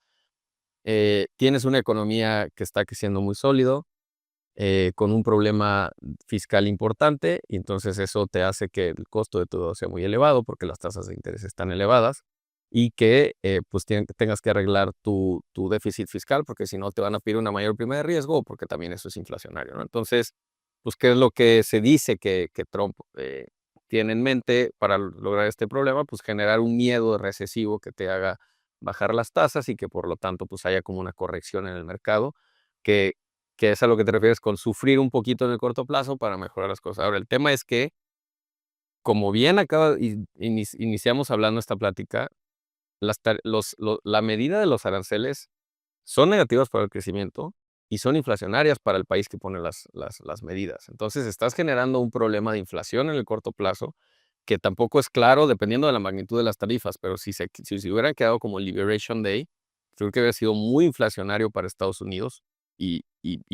Tienes una economía que está creciendo muy sólido, con un problema fiscal importante, y entonces eso te hace que el costo de tu deuda sea muy elevado porque las tasas de interés están elevadas y que pues tengas que arreglar tu déficit fiscal porque si no te van a pedir una mayor prima de riesgo porque también eso es inflacionario, ¿no? Entonces, pues, ¿qué es lo que se dice que Trump tiene en mente para lograr este problema? Pues generar un miedo recesivo que te haga bajar las tasas y que por lo tanto pues haya como una corrección en el mercado que, que es a lo que te refieres con sufrir un poquito en el corto plazo para mejorar las cosas. Ahora, el tema es que, como bien iniciamos hablando esta plática, la medida de los aranceles son negativas para el crecimiento y son inflacionarias para el país que pone las medidas. Entonces, estás generando un problema de inflación en el corto plazo que tampoco es claro dependiendo de la magnitud de las tarifas, pero si se hubieran quedado como Liberation Day, creo que hubiera sido muy inflacionario para Estados Unidos y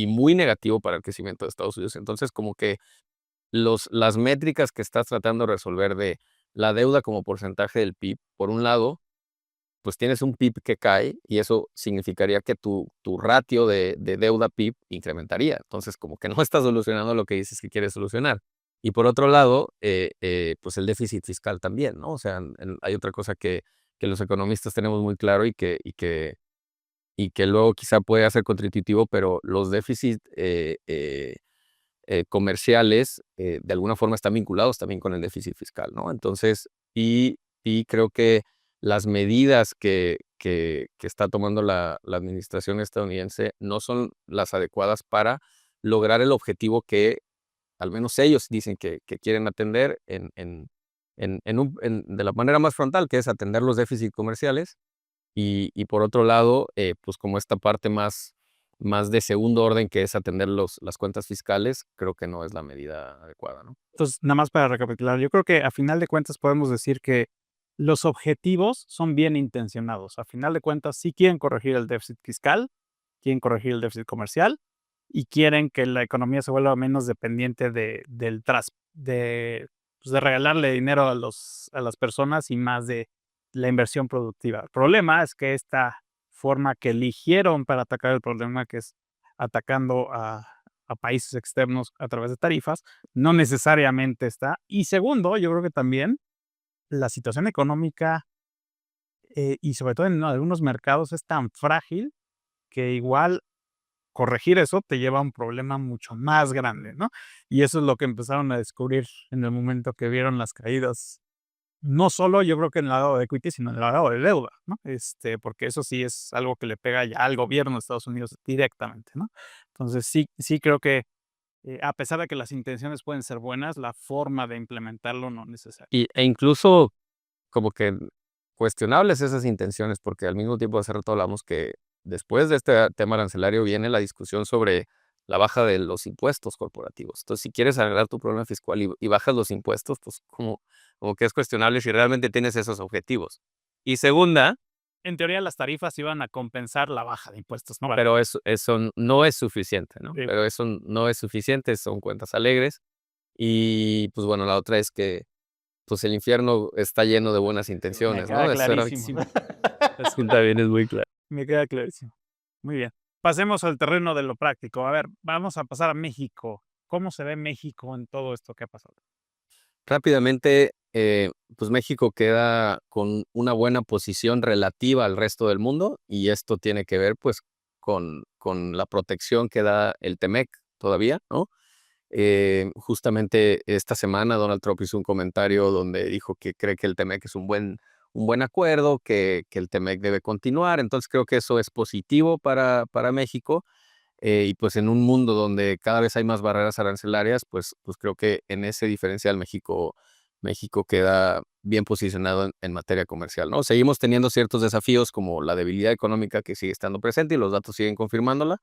muy negativo para el crecimiento de Estados Unidos. Entonces, como que las métricas que estás tratando de resolver de la deuda como porcentaje del PIB, por un lado, pues tienes un PIB que cae y eso significaría que tu ratio de deuda PIB incrementaría. Entonces, como que no estás solucionando lo que dices que quieres solucionar. Y por otro lado, pues el déficit fiscal también, ¿no? O sea, hay otra cosa que los economistas tenemos muy claro y que luego quizá puede ser contributivo, pero los déficits comerciales de alguna forma están vinculados también con el déficit fiscal, ¿no? Entonces, y creo que las medidas que está tomando la administración estadounidense no son las adecuadas para lograr el objetivo que al menos ellos dicen que quieren atender de la manera más frontal, que es atender los déficits comerciales y por otro lado, pues como esta parte más de segundo orden, que es atender las cuentas fiscales, creo que no es la medida adecuada, ¿no? Entonces, nada más para recapitular, yo creo que a final de cuentas podemos decir que los objetivos son bien intencionados. A final de cuentas, sí quieren corregir el déficit fiscal, quieren corregir el déficit comercial y quieren que la economía se vuelva menos dependiente de regalarle dinero a las personas y más de la inversión productiva. El problema es que esta forma que eligieron para atacar el problema, que es atacando a países externos a través de tarifas, no necesariamente está. Y segundo, yo creo que también la situación económica y sobre todo en algunos mercados es tan frágil que igual corregir eso te lleva a un problema mucho más grande, ¿no? Y eso es lo que empezaron a descubrir en el momento que vieron las caídas, no solo yo creo que en el lado de equity, sino en el lado de deuda, ¿no? Porque eso sí es algo que le pega ya al gobierno de Estados Unidos directamente, ¿no? Entonces sí creo que a pesar de que las intenciones pueden ser buenas, la forma de implementarlo no necesariamente. E incluso como que cuestionables esas intenciones, porque al mismo tiempo hace rato hablamos que después de este tema arancelario viene la discusión sobre la baja de los impuestos corporativos. Entonces, si quieres arreglar tu problema fiscal y bajas los impuestos, pues como que es cuestionable si realmente tienes esos objetivos. Y segunda, En teoría, las tarifas iban a compensar la baja de impuestos, ¿no? pero eso no es suficiente, ¿no? Sí. Pero eso no es suficiente, son cuentas alegres. Y pues bueno, la otra es que pues el infierno está lleno de buenas intenciones, queda ¿no? Eso era clarísimo. eso también es muy claro. Me queda clarísimo. Muy bien. Pasemos al terreno de lo práctico. A ver, vamos a pasar a México. ¿Cómo se ve México en todo esto que ha pasado? Rápidamente, pues México queda con una buena posición relativa al resto del mundo y esto tiene que ver pues con la protección que da el TEMEC todavía, ¿no? Justamente esta semana Donald Trump hizo un comentario donde dijo que cree que el TEMEC es un buen acuerdo, que el TEMEC debe continuar. Entonces creo que eso es positivo para México. Y pues en un mundo donde cada vez hay más barreras arancelarias, pues creo que en ese diferencial México queda bien posicionado en materia comercial, ¿no? Seguimos teniendo ciertos desafíos como la debilidad económica que sigue estando presente y los datos siguen confirmándola,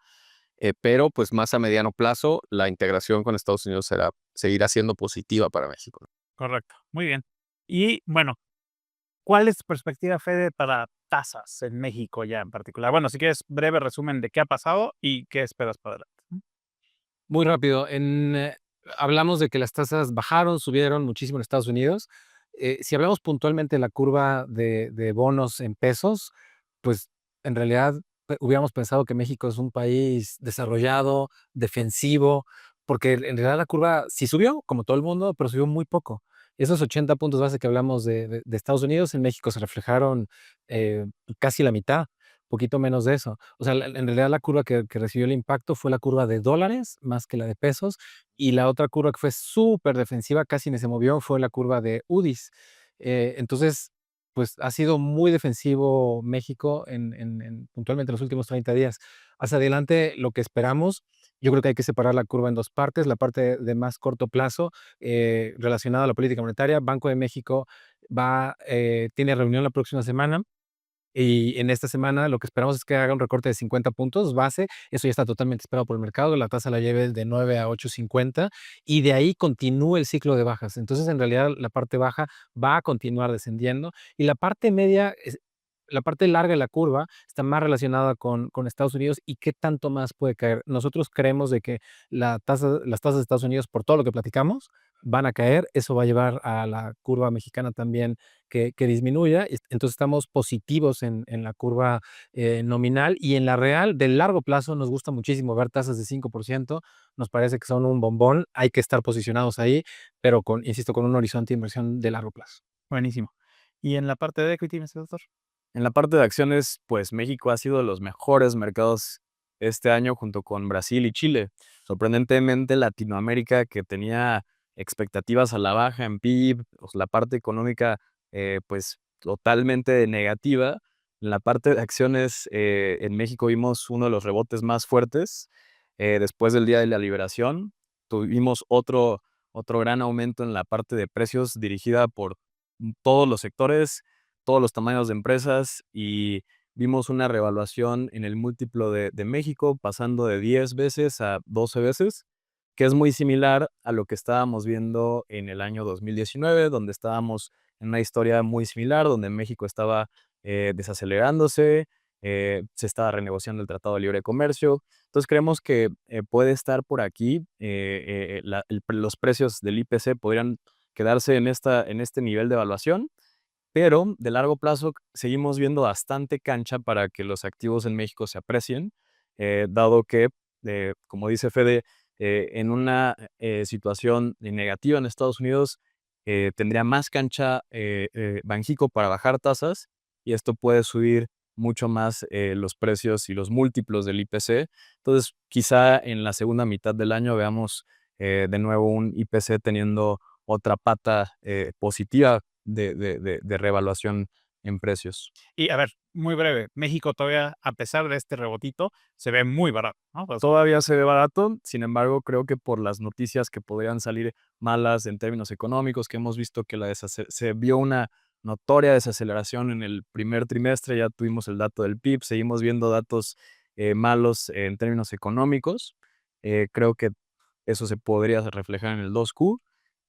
pero pues más a mediano plazo la integración con Estados Unidos seguirá siendo positiva para México. Correcto. Muy bien. Y bueno, ¿cuál es tu perspectiva, Fede, para tasas en México ya en particular? Bueno, si quieres, breve resumen de qué ha pasado y qué esperas para adelante. Muy rápido, hablamos de que las tasas bajaron, subieron muchísimo en Estados Unidos. Si hablamos puntualmente de la curva de bonos en pesos, pues, en realidad, hubiéramos pensado que México es un país desarrollado, defensivo, porque en realidad la curva sí subió, como todo el mundo, pero subió muy poco. Esos 80 puntos base que hablamos de Estados Unidos, en México se reflejaron, casi la mitad, poquito menos de eso. O sea, en realidad la curva que recibió el impacto fue la curva de dólares más que la de pesos, y la otra curva que fue súper defensiva, casi ni se movió, fue la curva de UDIs. Entonces, pues ha sido muy defensivo México puntualmente en los últimos 30 días. Hacia adelante, lo que esperamos, yo creo que hay que separar la curva en dos partes. La parte de más corto plazo, relacionada a la política monetaria. Banco de México tiene reunión la próxima semana. Y en esta semana lo que esperamos es que haga un recorte de 50 puntos base. Eso ya está totalmente esperado por el mercado. La tasa la lleve de 9 a 8.50 y de ahí continúe el ciclo de bajas. Entonces, en realidad, la parte baja va a continuar descendiendo y la parte media, la parte larga de la curva está más relacionada con Estados Unidos y qué tanto más puede caer. Nosotros creemos de que las tasas de Estados Unidos, por todo lo que platicamos, van a caer. Eso va a llevar a la curva mexicana también que disminuya. Entonces estamos positivos en la curva nominal y en la real, del largo plazo, nos gusta muchísimo ver tasas de 5%. Nos parece que son un bombón. Hay que estar posicionados ahí, pero insisto, con un horizonte de inversión de largo plazo. Buenísimo. ¿Y en la parte de equity, doctor? En la parte de acciones, pues México ha sido de los mejores mercados este año junto con Brasil y Chile. Sorprendentemente, Latinoamérica, que tenía expectativas a la baja en PIB, pues, la parte económica, pues totalmente negativa. En la parte de acciones, en México vimos uno de los rebotes más fuertes después del Día de la Liberación. Tuvimos otro gran aumento en la parte de precios dirigida por todos los sectores, todos los tamaños de empresas y vimos una revaluación en el múltiplo de México pasando de 10 veces a 12 veces, que es muy similar a lo que estábamos viendo en el año 2019, donde estábamos en una historia muy similar, donde México estaba desacelerándose, se estaba renegociando el Tratado de Libre Comercio. Entonces creemos que puede estar por aquí, los precios del IPC podrían quedarse en este nivel de evaluación pero de largo plazo seguimos viendo bastante cancha para que los activos en México se aprecien, dado que, como dice Fede, en una situación negativa en Estados Unidos, tendría más cancha Banxico para bajar tasas y esto puede subir mucho más los precios y los múltiplos del IPC. Entonces, quizá en la segunda mitad del año veamos de nuevo un IPC teniendo otra pata positiva de revaluación en precios. Y a ver, muy breve, México todavía, a pesar de este rebotito, se ve muy barato, ¿no? Pues, Todavía se ve barato, sin embargo, creo que por las noticias que podrían salir malas en términos económicos, que hemos visto que se vio una notoria desaceleración en el primer trimestre, ya tuvimos el dato del PIB, seguimos viendo datos malos en términos económicos. Creo que eso se podría reflejar en el 2Q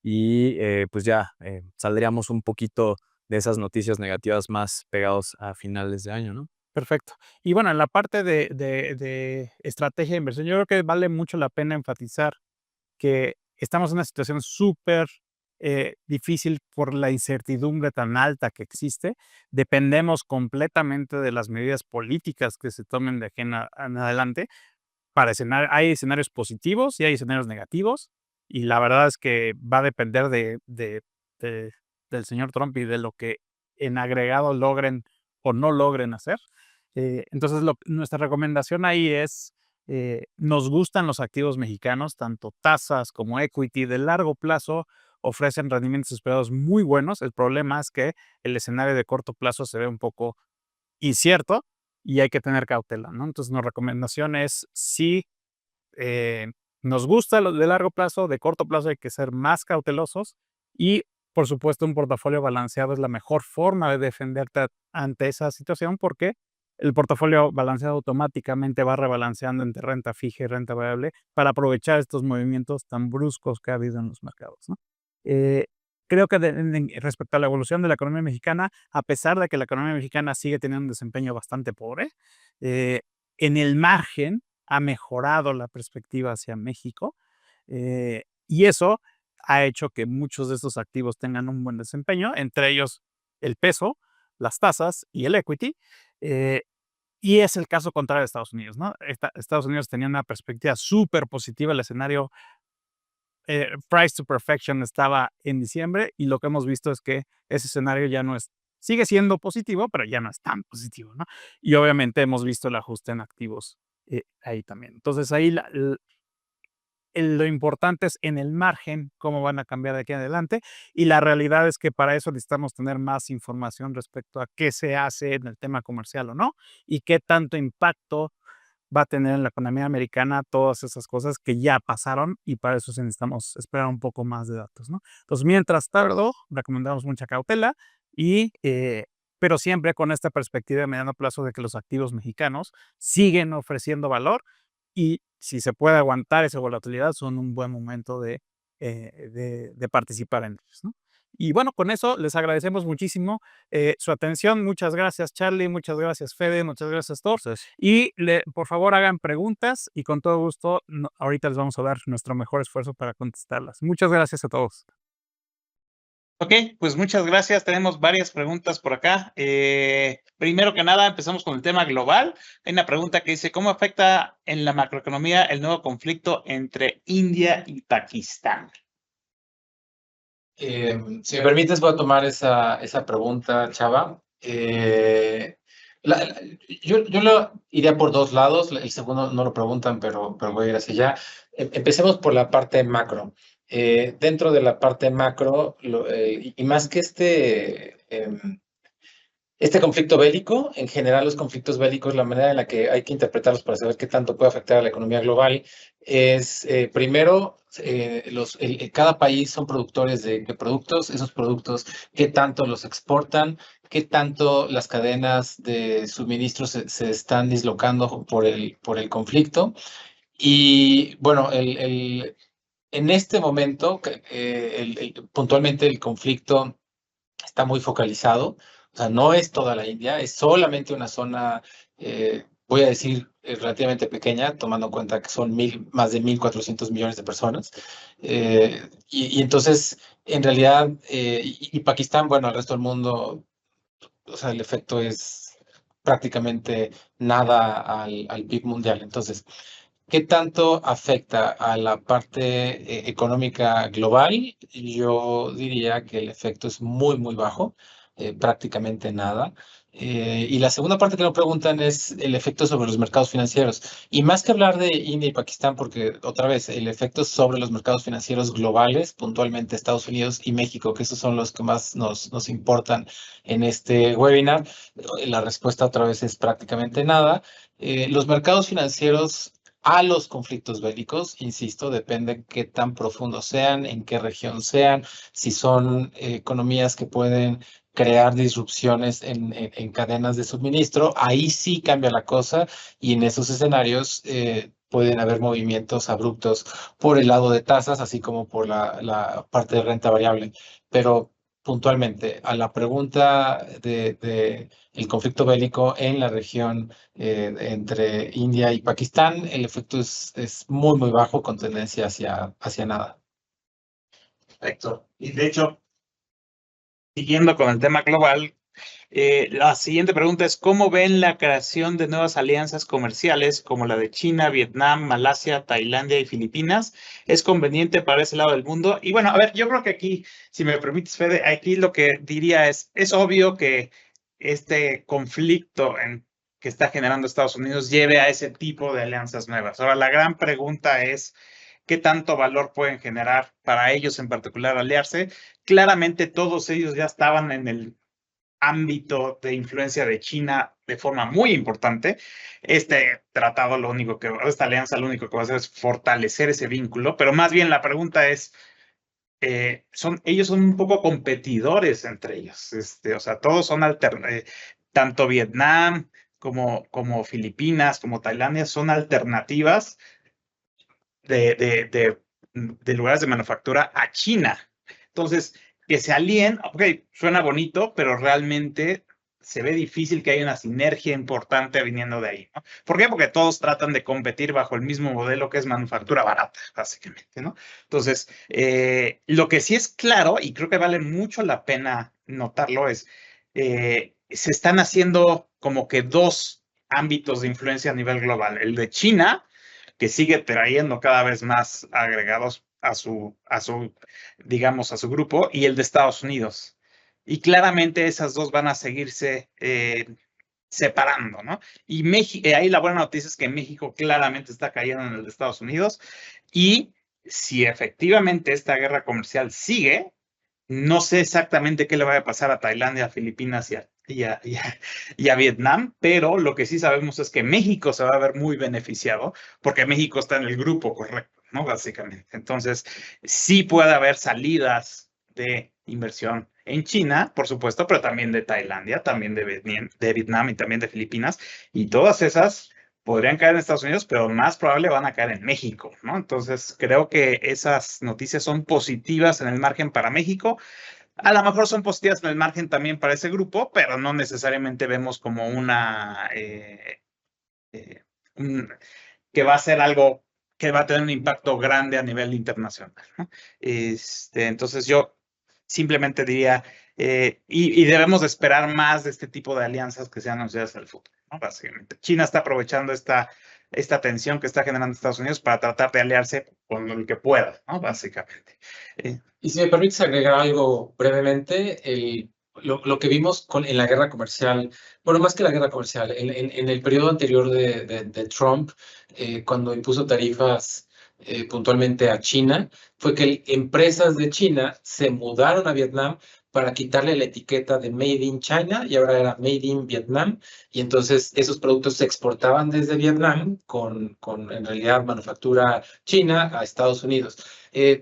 y pues ya saldríamos un poquito de esas noticias negativas más pegados a finales de año, ¿no? perfecto. Y bueno, en la parte de estrategia de inversión, yo creo que vale mucho la pena enfatizar que estamos en una situación súper difícil por la incertidumbre tan alta que existe. Dependemos completamente de las medidas políticas que se tomen de aquí en adelante. Hay escenarios positivos y hay escenarios negativos, y la verdad es que va a depender de del señor Trump y de lo que en agregado logren o no logren hacer. Entonces, nuestra recomendación ahí es, nos gustan los activos mexicanos, tanto tasas como equity de largo plazo ofrecen rendimientos esperados muy buenos. El problema es que el escenario de corto plazo se ve un poco incierto y hay que tener cautela, ¿no? Entonces, nuestra recomendación es sí, eh, nos gusta lo de largo plazo, de corto plazo hay que ser más cautelosos y, por supuesto, un portafolio balanceado es la mejor forma de defenderte ante esa situación porque el portafolio balanceado automáticamente va rebalanceando entre renta fija y renta variable para aprovechar estos movimientos tan bruscos que ha habido en los mercados, ¿no? Eh, Creo que respecto a la evolución de la economía mexicana, a pesar de que la economía mexicana sigue teniendo un desempeño bastante pobre, eh, en el margen ha mejorado la perspectiva hacia México, y eso ha hecho que muchos de estos activos tengan un buen desempeño, entre ellos el peso, las tasas y el equity. eh, y es el caso contrario de Estados Unidos, ¿no? Estados Unidos tenía una perspectiva súper positiva, el escenario Price to Perfection estaba en diciembre y lo que hemos visto es que ese escenario ya no es, sigue siendo positivo, pero ya no es tan positivo, ¿no? Y obviamente hemos visto el ajuste en activos ahí también. Entonces ahí lo importante es en el margen cómo van a cambiar de aquí en adelante y la realidad es que para eso necesitamos tener más información respecto a qué se hace en el tema comercial o no y qué tanto impacto va a tener en la economía americana todas esas cosas que ya pasaron y para eso sí necesitamos esperar un poco más de datos, ¿no? Entonces, mientras tanto, recomendamos mucha cautela y, pero siempre con esta perspectiva de mediano plazo de que los activos mexicanos siguen ofreciendo valor y si se puede aguantar esa volatilidad son un buen momento de participar en ellos, ¿no? Y bueno, con eso les agradecemos muchísimo su atención. Muchas gracias, Charlie. Muchas gracias, Fede. Muchas gracias, Thor. Entonces, Y por favor hagan preguntas y con todo gusto ahorita les vamos a dar nuestro mejor esfuerzo para contestarlas. Muchas gracias a todos. Ok, pues muchas gracias. Tenemos varias preguntas por acá. Primero que nada, empezamos con el tema global. Hay una pregunta que dice, ¿cómo afecta en la macroeconomía el nuevo conflicto entre India y Pakistán? Si me permites, voy a tomar esa pregunta, Chava. Yo lo iría por dos lados. El segundo no lo preguntan, pero voy a ir hacia allá. Empecemos por la parte macro. Dentro de la parte macro, y más que este conflicto bélico, en general los conflictos bélicos, la manera en la que hay que interpretarlos para saber qué tanto puede afectar a la economía global es, primero, cada país son productores de productos, esos productos, qué tanto los exportan, qué tanto las cadenas de suministro se están dislocando por el conflicto. Y bueno, en este momento, puntualmente el conflicto está muy focalizado, o sea, no es toda la India, es solamente una zona, voy a decir, relativamente pequeña, tomando en cuenta que son más de 1.400 millones de personas. Y entonces, en realidad, y Pakistán, bueno, al resto del mundo o sea, el efecto es prácticamente nada al PIB mundial. Entonces, ¿qué tanto afecta a la parte económica global? Yo diría que el efecto es muy, muy bajo, prácticamente nada. Y la segunda parte que nos preguntan es el efecto sobre los mercados financieros. Y más que hablar de India y Pakistán, porque otra vez el efecto sobre los mercados financieros globales, puntualmente Estados Unidos y México, que esos son los que más nos importan en este webinar, la respuesta otra vez es prácticamente nada. Los mercados financieros a los conflictos bélicos, insisto, depende qué tan profundos sean, en qué región sean, si son economías que pueden crear disrupciones en cadenas de suministro, ahí sí cambia la cosa y en esos escenarios pueden haber movimientos abruptos por el lado de tasas, así como por la parte de renta variable. Pero puntualmente, a la pregunta de el conflicto bélico en la región entre India y Pakistán, el efecto es muy, muy bajo con tendencia hacia nada. Perfecto. Y de hecho, siguiendo con el tema global, la siguiente pregunta es, ¿cómo ven la creación de nuevas alianzas comerciales como la de China, Vietnam, Malasia, Tailandia y Filipinas? ¿Es conveniente para ese lado del mundo? Y bueno, a ver, yo creo que aquí, si me permites, Fede, aquí lo que diría es obvio que este conflicto que está generando Estados Unidos lleve a ese tipo de alianzas nuevas. Ahora, la gran pregunta es, ¿qué tanto valor pueden generar para ellos en particular aliarse? Claramente todos ellos ya estaban en el ámbito de influencia de China de forma muy importante. Este tratado esta alianza lo único que va a hacer es fortalecer ese vínculo, pero más bien la pregunta es, ellos son un poco competidores entre ellos, o sea, todos son tanto Vietnam como Filipinas, como Tailandia, son alternativas de lugares de manufactura a China. Entonces, que se alíen, ok, suena bonito, pero realmente se ve difícil que haya una sinergia importante viniendo de ahí, ¿no? ¿Por qué? Porque todos tratan de competir bajo el mismo modelo que es manufactura barata, básicamente, ¿no? Entonces, lo que sí es claro, y creo que vale mucho la pena notarlo, es se están haciendo como que dos ámbitos de influencia a nivel global. El de China, que sigue trayendo cada vez más agregados digamos, a su grupo, y el de Estados Unidos. Y claramente esas dos van a seguirse separando, ¿no? Y ahí la buena noticia es que México claramente está cayendo en el de Estados Unidos, y si efectivamente esta guerra comercial sigue, no sé exactamente qué le va a pasar a Tailandia, a Filipinas y a Vietnam, pero lo que sí sabemos es que México se va a ver muy beneficiado porque México está en el grupo correcto, ¿no? Básicamente. Entonces, sí puede haber salidas de inversión en China, por supuesto, pero también de Tailandia, también de Vietnam y también de Filipinas, y todas esas podrían caer en Estados Unidos, pero más probable van a caer en México, ¿no? Entonces, creo que esas noticias son positivas en el margen para México. A lo mejor son positivas en el margen también para ese grupo, pero no necesariamente vemos como que va a ser algo que va a tener un impacto grande a nivel internacional, ¿no? Entonces yo simplemente diría, y debemos de esperar más de este tipo de alianzas que sean anunciadas en el futuro, ¿no? Básicamente. China está aprovechando esta tensión que está generando Estados Unidos para tratar de aliarse con el que pueda, ¿no? Básicamente. Y si me permites agregar algo brevemente, lo que vimos en la guerra comercial, bueno, más que la guerra comercial, en el periodo anterior de Trump, cuando impuso tarifas puntualmente a China, fue que empresas de China se mudaron a Vietnam para quitarle la etiqueta de Made in China y ahora era Made in Vietnam. Y entonces esos productos se exportaban desde Vietnam con en realidad manufactura china a Estados Unidos.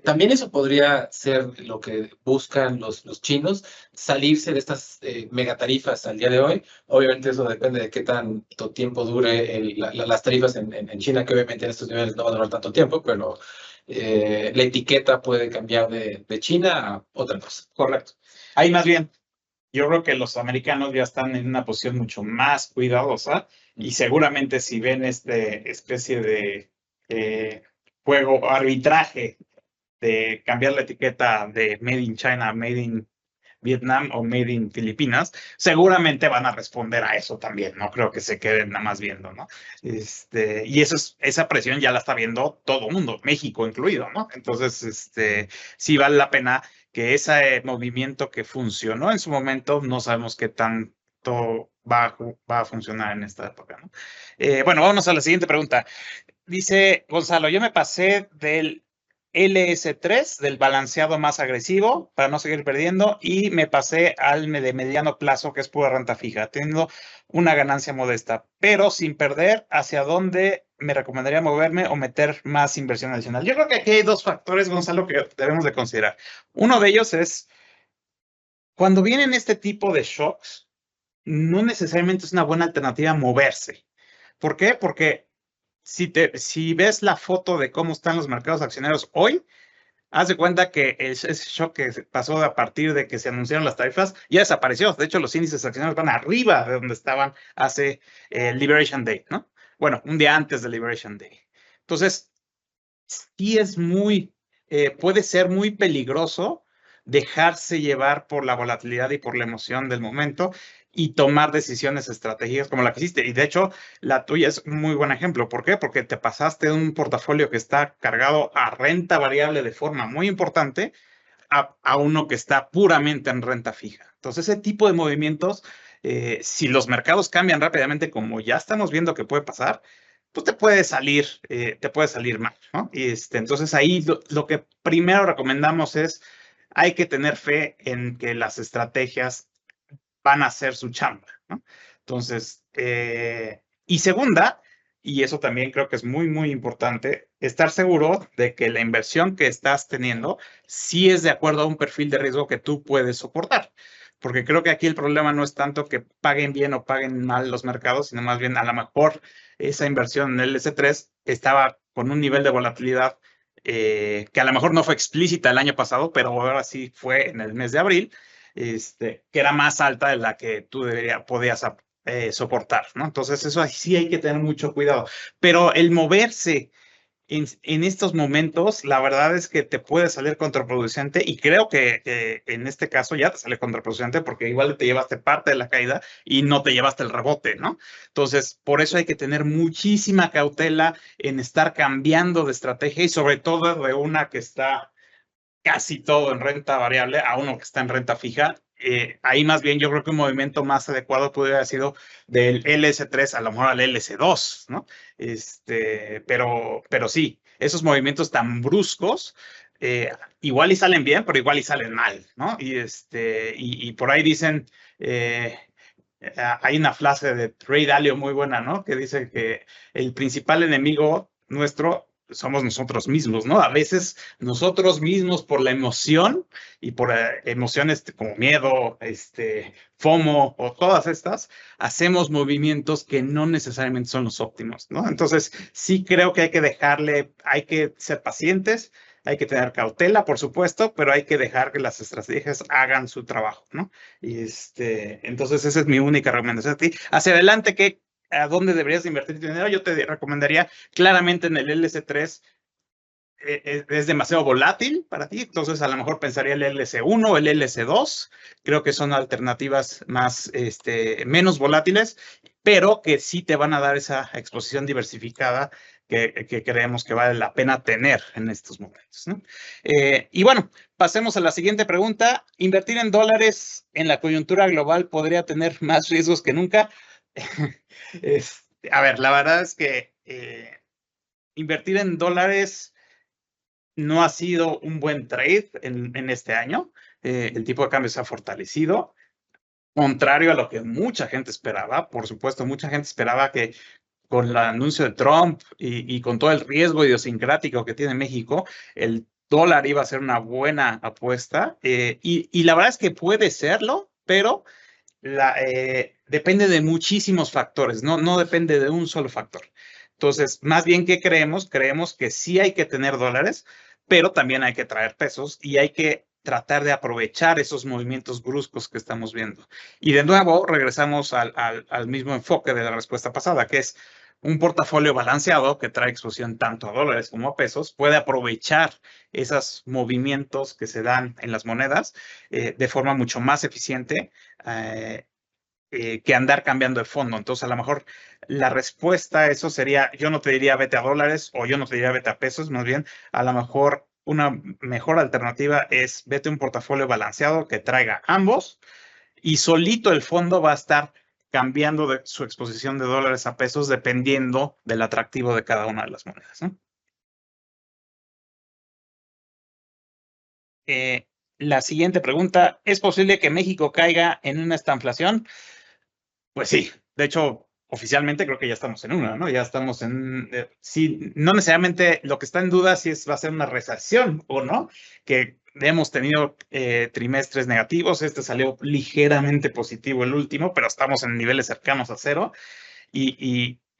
También eso podría ser lo que buscan los chinos, salirse de estas megatarifas al día de hoy. Obviamente eso depende de qué tanto tiempo dure las tarifas en China, que obviamente en estos niveles no va a durar tanto tiempo, pero la etiqueta puede cambiar de China a otra cosa. Correcto. Ahí más bien, yo creo que los americanos ya están en una posición mucho más cuidadosa y seguramente si ven especie de arbitraje de cambiar la etiqueta de Made in China a Made in Vietnam o Made in Filipinas, seguramente van a responder a eso también. No creo que se queden nada más viendo, ¿no? Y esa presión ya la está viendo todo el mundo, México incluido, ¿no? Entonces, sí vale la pena que ese movimiento que funcionó en su momento, no sabemos qué tanto va a funcionar en esta época, ¿no? Bueno, vámonos a la siguiente pregunta. Dice Gonzalo, yo me pasé del LS3, del balanceado más agresivo, para no seguir perdiendo, y me pasé al de mediano plazo, que es pura renta fija, teniendo una ganancia modesta, pero sin perder. ¿Hacia dónde me recomendaría moverme o meter más inversión adicional? Yo creo que aquí hay dos factores, Gonzalo, que debemos de considerar. Uno de ellos es, cuando vienen este tipo de shocks, no necesariamente es una buena alternativa moverse. ¿Por qué? Porque si ves la foto de cómo están los mercados accionarios hoy, haz de cuenta que ese shock que pasó a partir de que se anunciaron las tarifas ya desapareció. De hecho, los índices accionarios van arriba de donde estaban hace Liberation Day, ¿no? Bueno, un día antes de Liberation Day. Entonces, sí puede ser muy peligroso dejarse llevar por la volatilidad y por la emoción del momento y tomar decisiones estratégicas como la que hiciste. Y de hecho, la tuya es un muy buen ejemplo. ¿Por qué? Porque te pasaste de un portafolio que está cargado a renta variable de forma muy importante a uno que está puramente en renta fija. Entonces, ese tipo de movimientos, si los mercados cambian rápidamente, como ya estamos viendo que puede pasar, pues te puede salir mal, ¿no? Entonces, ahí lo que primero recomendamos es, hay que tener fe en que las estrategias van a hacer su chamba, ¿no? Entonces, y segunda, y eso también creo que es muy, muy importante, estar seguro de que la inversión que estás teniendo sí es de acuerdo a un perfil de riesgo que tú puedes soportar. Porque creo que aquí el problema no es tanto que paguen bien o paguen mal los mercados, sino más bien a lo mejor esa inversión en el S3 estaba con un nivel de volatilidad que a lo mejor no fue explícita el año pasado, pero ahora sí fue en el mes de abril, que era más alta de la que tú podías soportar, ¿no? Entonces, eso sí hay que tener mucho cuidado. Pero el moverse en estos momentos, la verdad es que te puede salir contraproducente y creo que en este caso ya te sale contraproducente porque igual te llevaste parte de la caída y no te llevaste el rebote, ¿no? Entonces, por eso hay que tener muchísima cautela en estar cambiando de estrategia y sobre todo de una que está casi todo en renta variable a uno que está en renta fija. Ahí más bien yo creo que un movimiento más adecuado pudiera haber sido del LS3 a lo mejor al LS2, ¿no? Pero sí, esos movimientos tan bruscos, igual y salen bien, pero igual y salen mal, ¿no? Y por ahí dicen, hay una frase de Ray Dalio muy buena, ¿no? Que dice que el principal enemigo nuestro somos nosotros mismos, ¿no? A veces nosotros mismos por la emoción y por emociones como miedo, FOMO o todas estas, hacemos movimientos que no necesariamente son los óptimos, ¿no? Entonces, sí creo que hay que ser pacientes, hay que tener cautela, por supuesto, pero hay que dejar que las estrategias hagan su trabajo, ¿no? Entonces, esa es mi única recomendación a ti. Hacia adelante, ¿a dónde deberías invertir tu dinero? Yo te recomendaría claramente en el LS3. Es demasiado volátil para ti, entonces a lo mejor pensaría el LS1 o el LS2. Creo que son alternativas menos volátiles, pero que sí te van a dar esa exposición diversificada que creemos que vale la pena tener en estos momentos, ¿no? Y bueno, pasemos a la siguiente pregunta. ¿Invertir en dólares en la coyuntura global podría tener más riesgos que nunca? A ver, la verdad es que invertir en dólares no ha sido un buen trade en este año. El tipo de cambio se ha fortalecido, contrario a lo que mucha gente esperaba. Por supuesto, mucha gente esperaba que con el anuncio de Trump y con todo el riesgo idiosincrático que tiene México, el dólar iba a ser una buena apuesta. Y la verdad es que puede serlo, pero depende de muchísimos factores, no depende de un solo factor. Entonces, más bien, ¿qué creemos? Creemos que sí hay que tener dólares, pero también hay que traer pesos y hay que tratar de aprovechar esos movimientos bruscos que estamos viendo. Y de nuevo, regresamos al mismo enfoque de la respuesta pasada, que es un portafolio balanceado que trae exposición tanto a dólares como a pesos puede aprovechar esos movimientos que se dan en las monedas de forma mucho más eficiente que andar cambiando de fondo. Entonces, a lo mejor la respuesta a eso sería, yo no te diría vete a dólares o yo no te diría vete a pesos, más bien, a lo mejor una mejor alternativa es vete a un portafolio balanceado que traiga ambos y solito el fondo va a estar cambiando de su exposición de dólares a pesos dependiendo del atractivo de cada una de las monedas, ¿no? La siguiente pregunta, ¿es posible que México caiga en una estanflación? Pues sí, de hecho, oficialmente creo que ya estamos en una, ¿no? Ya estamos en, sí, no necesariamente lo que está en duda si va a ser una recesión o no, que hemos tenido trimestres negativos, este salió ligeramente positivo el último, pero estamos en niveles cercanos a cero,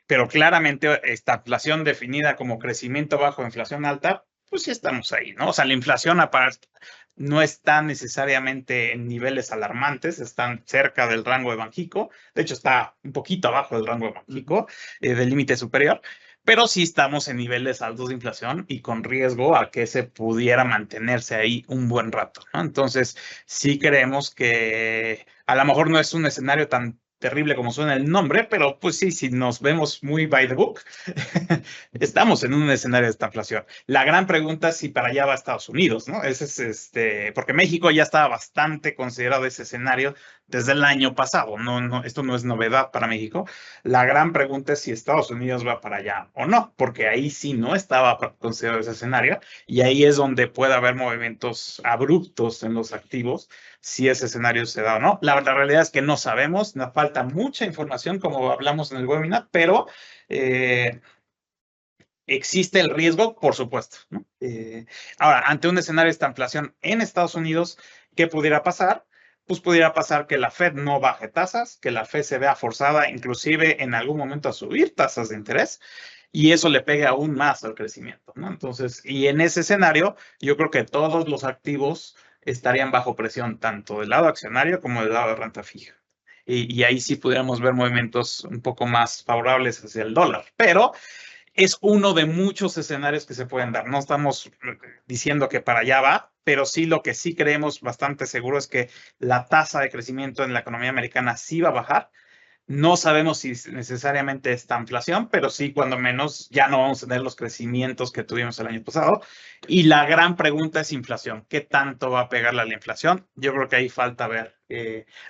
pero claramente esta inflación definida como crecimiento bajo, inflación alta, pues sí estamos ahí, ¿no? O sea, la inflación no está necesariamente en niveles alarmantes, están cerca del rango de Banxico, de hecho está un poquito abajo del rango de Banxico, del límite superior, pero sí estamos en niveles altos de inflación y con riesgo a que se pudiera mantenerse ahí un buen rato, ¿no? Entonces, sí creemos que a lo mejor no es un escenario tan terrible como suena el nombre, pero pues sí, si nos vemos muy by the book, estamos en un escenario de esta inflación. La gran pregunta es si para allá va Estados Unidos, ¿no? Ese es porque México ya estaba bastante considerado ese escenario desde el año pasado. No, esto no es novedad para México. La gran pregunta es si Estados Unidos va para allá o no, porque ahí sí no estaba considerado ese escenario y ahí es donde puede haber movimientos abruptos en los activos si ese escenario se da o no. La realidad es que no sabemos, nos falta mucha información como hablamos en el webinar, pero existe el riesgo, por supuesto, ¿no? Ahora, ante un escenario de esta inflación en Estados Unidos, ¿qué pudiera pasar? Pues pudiera pasar que la Fed no baje tasas, que la Fed se vea forzada inclusive en algún momento a subir tasas de interés y eso le pegue aún más al crecimiento, ¿no? Entonces, y en ese escenario, yo creo que todos los activos estarían bajo presión, tanto del lado accionario como del lado de renta fija. Y ahí sí pudiéramos ver movimientos un poco más favorables hacia el dólar, pero es uno de muchos escenarios que se pueden dar. No estamos diciendo que para allá va, pero sí lo que sí creemos bastante seguro es que la tasa de crecimiento en la economía americana sí va a bajar. No sabemos si necesariamente esta inflación, pero sí, cuando menos, ya no vamos a tener los crecimientos que tuvimos el año pasado. Y la gran pregunta es inflación. ¿Qué tanto va a pegarle a la inflación? Yo creo que ahí falta ver.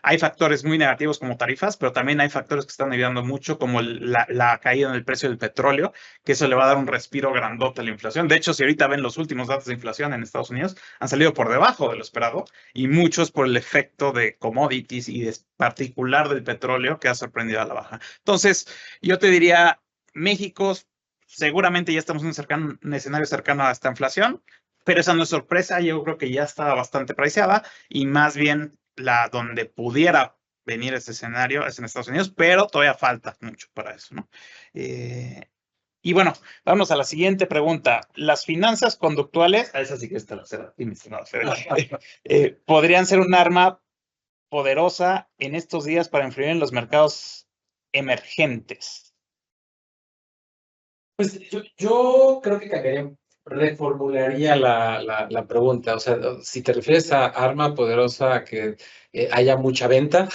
Hay factores muy negativos como tarifas, pero también hay factores que están ayudando mucho, como la caída en el precio del petróleo, que eso le va a dar un respiro grandote a la inflación. De hecho, si ahorita ven los últimos datos de inflación en Estados Unidos, han salido por debajo de lo esperado y muchos por el efecto de commodities y de particular del petróleo que ha sorprendido a la baja. Entonces, yo te diría, México, seguramente ya estamos en un escenario cercano a esta inflación, pero esa no es sorpresa, yo creo que ya está bastante preciada y más bien la donde pudiera venir ese escenario es en Estados Unidos, pero todavía falta mucho para eso, ¿no? Y bueno, vamos a la siguiente pregunta. ¿Las finanzas conductuales, esa sí que está la cera, podrían ser un arma poderosa en estos días para influir en los mercados emergentes? Pues yo creo que cambiaría, reformularía la pregunta. O sea, si te refieres a arma poderosa, a que haya mucha venta,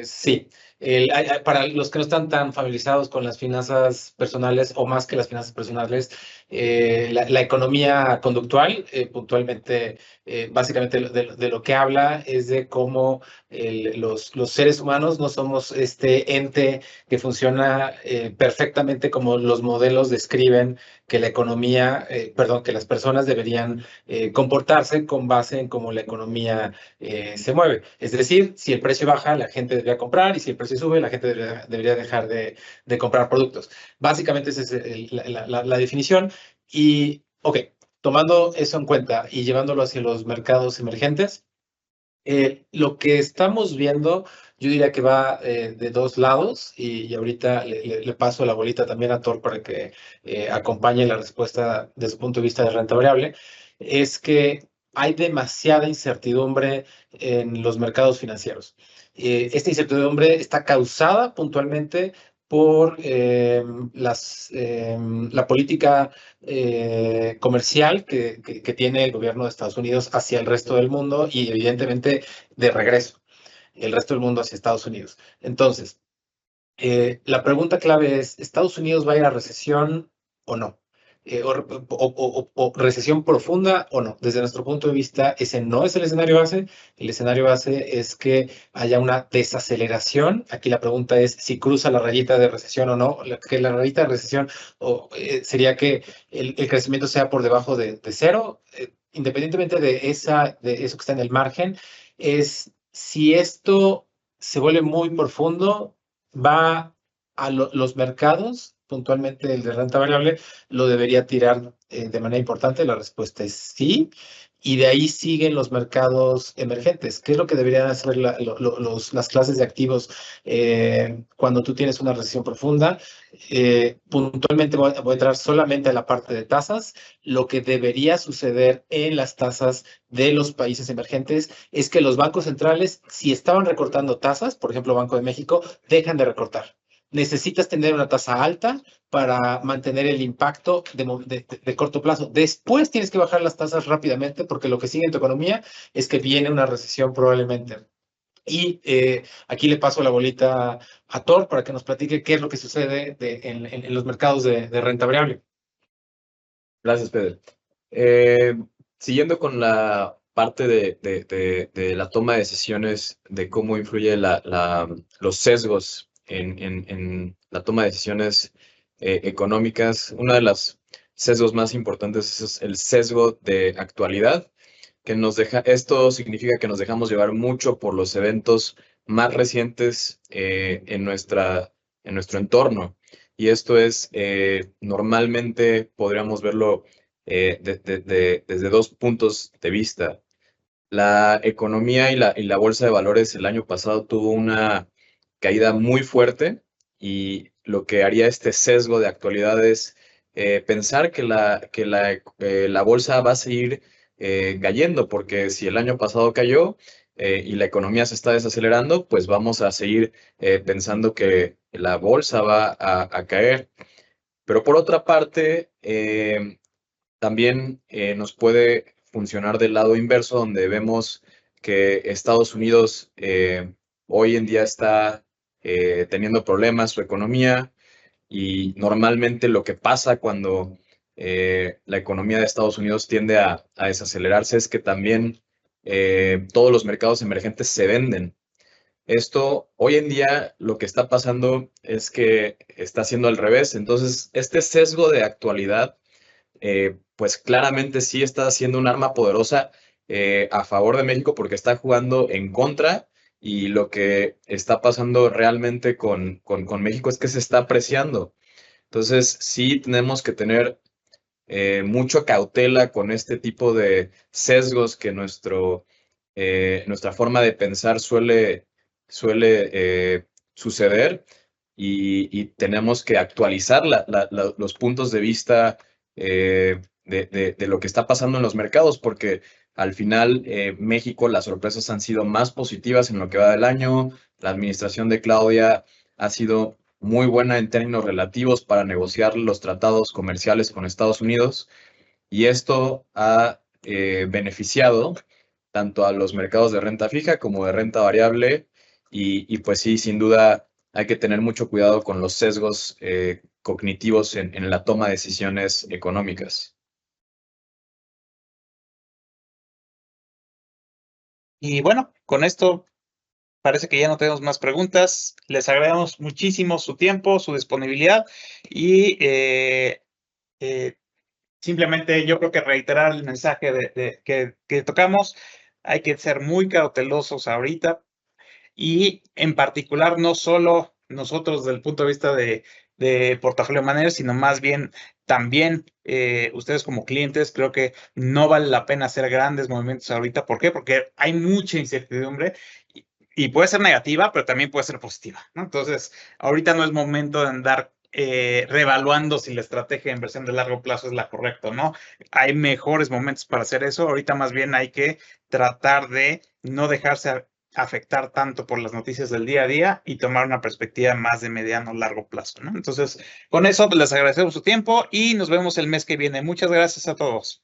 sí. Para los que no están tan familiarizados con las finanzas personales o más que las finanzas personales, la economía conductual, puntualmente, básicamente de lo que habla es de cómo los seres humanos no somos este ente que funciona perfectamente como los modelos describen que la economía, que las personas deberían comportarse con base en cómo la economía se mueve. Es decir, si el precio baja, la gente debería comprar y si el precio sube, la gente debería dejar de comprar productos. Básicamente esa es la definición. Y, ok, tomando eso en cuenta y llevándolo hacia los mercados emergentes, lo que estamos viendo, yo diría que va de dos lados y ahorita le paso la bolita también a Thor para que acompañe la respuesta desde su punto de vista de renta variable, es que hay demasiada incertidumbre en los mercados financieros. Esta incertidumbre está causada puntualmente por la política comercial que tiene el gobierno de Estados Unidos hacia el resto del mundo y evidentemente de regreso, el resto del mundo hacia Estados Unidos. Entonces, la pregunta clave es, ¿Estados Unidos va a ir a recesión o no? O recesión profunda o no. Desde nuestro punto de vista, ese no es el escenario base. El escenario base es que haya una desaceleración. Aquí la pregunta es si cruza la rayita de recesión o no. Que la rayita de recesión sería que el crecimiento sea por debajo de cero. Independientemente de eso que está en el margen, es si esto se vuelve muy profundo, va a los mercados, puntualmente el de renta variable, lo debería tirar de manera importante. La respuesta es sí. Y de ahí siguen los mercados emergentes. ¿Qué es lo que deberían hacer las clases de activos cuando tú tienes una recesión profunda? Puntualmente voy a entrar solamente a la parte de tasas. Lo que debería suceder en las tasas de los países emergentes es que los bancos centrales, si estaban recortando tasas, por ejemplo, Banco de México, dejan de recortar. Necesitas tener una tasa alta para mantener el impacto de corto plazo. Después tienes que bajar las tasas rápidamente porque lo que sigue en tu economía es que viene una recesión probablemente. Y aquí le paso la bolita a Thor para que nos platique qué es lo que sucede en los mercados de renta variable. Gracias, Pedro. Siguiendo con la parte de la toma de decisiones, de cómo influye los sesgos en la toma de decisiones económicas, una de las sesgos más importantes es el sesgo de actualidad, que esto significa que nos dejamos llevar mucho por los eventos más recientes en nuestro entorno. Y esto es, normalmente podríamos verlo desde dos puntos de vista. La economía y la bolsa de valores el año pasado tuvo una caída muy fuerte, y lo que haría este sesgo de actualidad es pensar que la bolsa va a seguir cayendo, porque si el año pasado cayó y la economía se está desacelerando, pues vamos a seguir pensando que la bolsa va a caer. Pero por otra parte, también nos puede funcionar del lado inverso, donde vemos que Estados Unidos hoy en día está teniendo problemas su economía, y normalmente lo que pasa cuando la economía de Estados Unidos tiende a desacelerarse es que también todos los mercados emergentes se venden. Esto, hoy en día, lo que está pasando es que está siendo al revés. Entonces, este sesgo de actualidad, pues claramente sí está siendo un arma poderosa a favor de México, porque está jugando en contra, y lo que está pasando realmente con México es que se está apreciando. Entonces, sí tenemos que tener mucha cautela con este tipo de sesgos que nuestra forma de pensar suele suceder, y tenemos que actualizar los puntos de vista de lo que está pasando en los mercados, porque al final México, las sorpresas han sido más positivas en lo que va del año. La administración de Claudia ha sido muy buena en términos relativos para negociar los tratados comerciales con Estados Unidos, y esto ha beneficiado tanto a los mercados de renta fija como de renta variable, y pues sí, sin duda hay que tener mucho cuidado con los sesgos cognitivos en la toma de decisiones económicas. Y bueno, con esto parece que ya no tenemos más preguntas. Les agradecemos muchísimo su tiempo, su disponibilidad, y simplemente yo creo que reiterar el mensaje que tocamos. Hay que ser muy cautelosos ahorita, y en particular no solo nosotros desde el punto de vista de portafolio manager, sino más bien también ustedes como clientes. Creo que no vale la pena hacer grandes movimientos ahorita. ¿Por qué? Porque hay mucha incertidumbre, y puede ser negativa, pero también puede ser positiva, ¿no? Entonces, ahorita no es momento de andar reevaluando si la estrategia de inversión de largo plazo es la correcta o no. Hay mejores momentos para hacer eso. Ahorita más bien hay que tratar de no dejarse afectar tanto por las noticias del día a día y tomar una perspectiva más de mediano largo plazo, ¿no? Entonces, con eso pues, les agradecemos su tiempo y nos vemos el mes que viene. Muchas gracias a todos.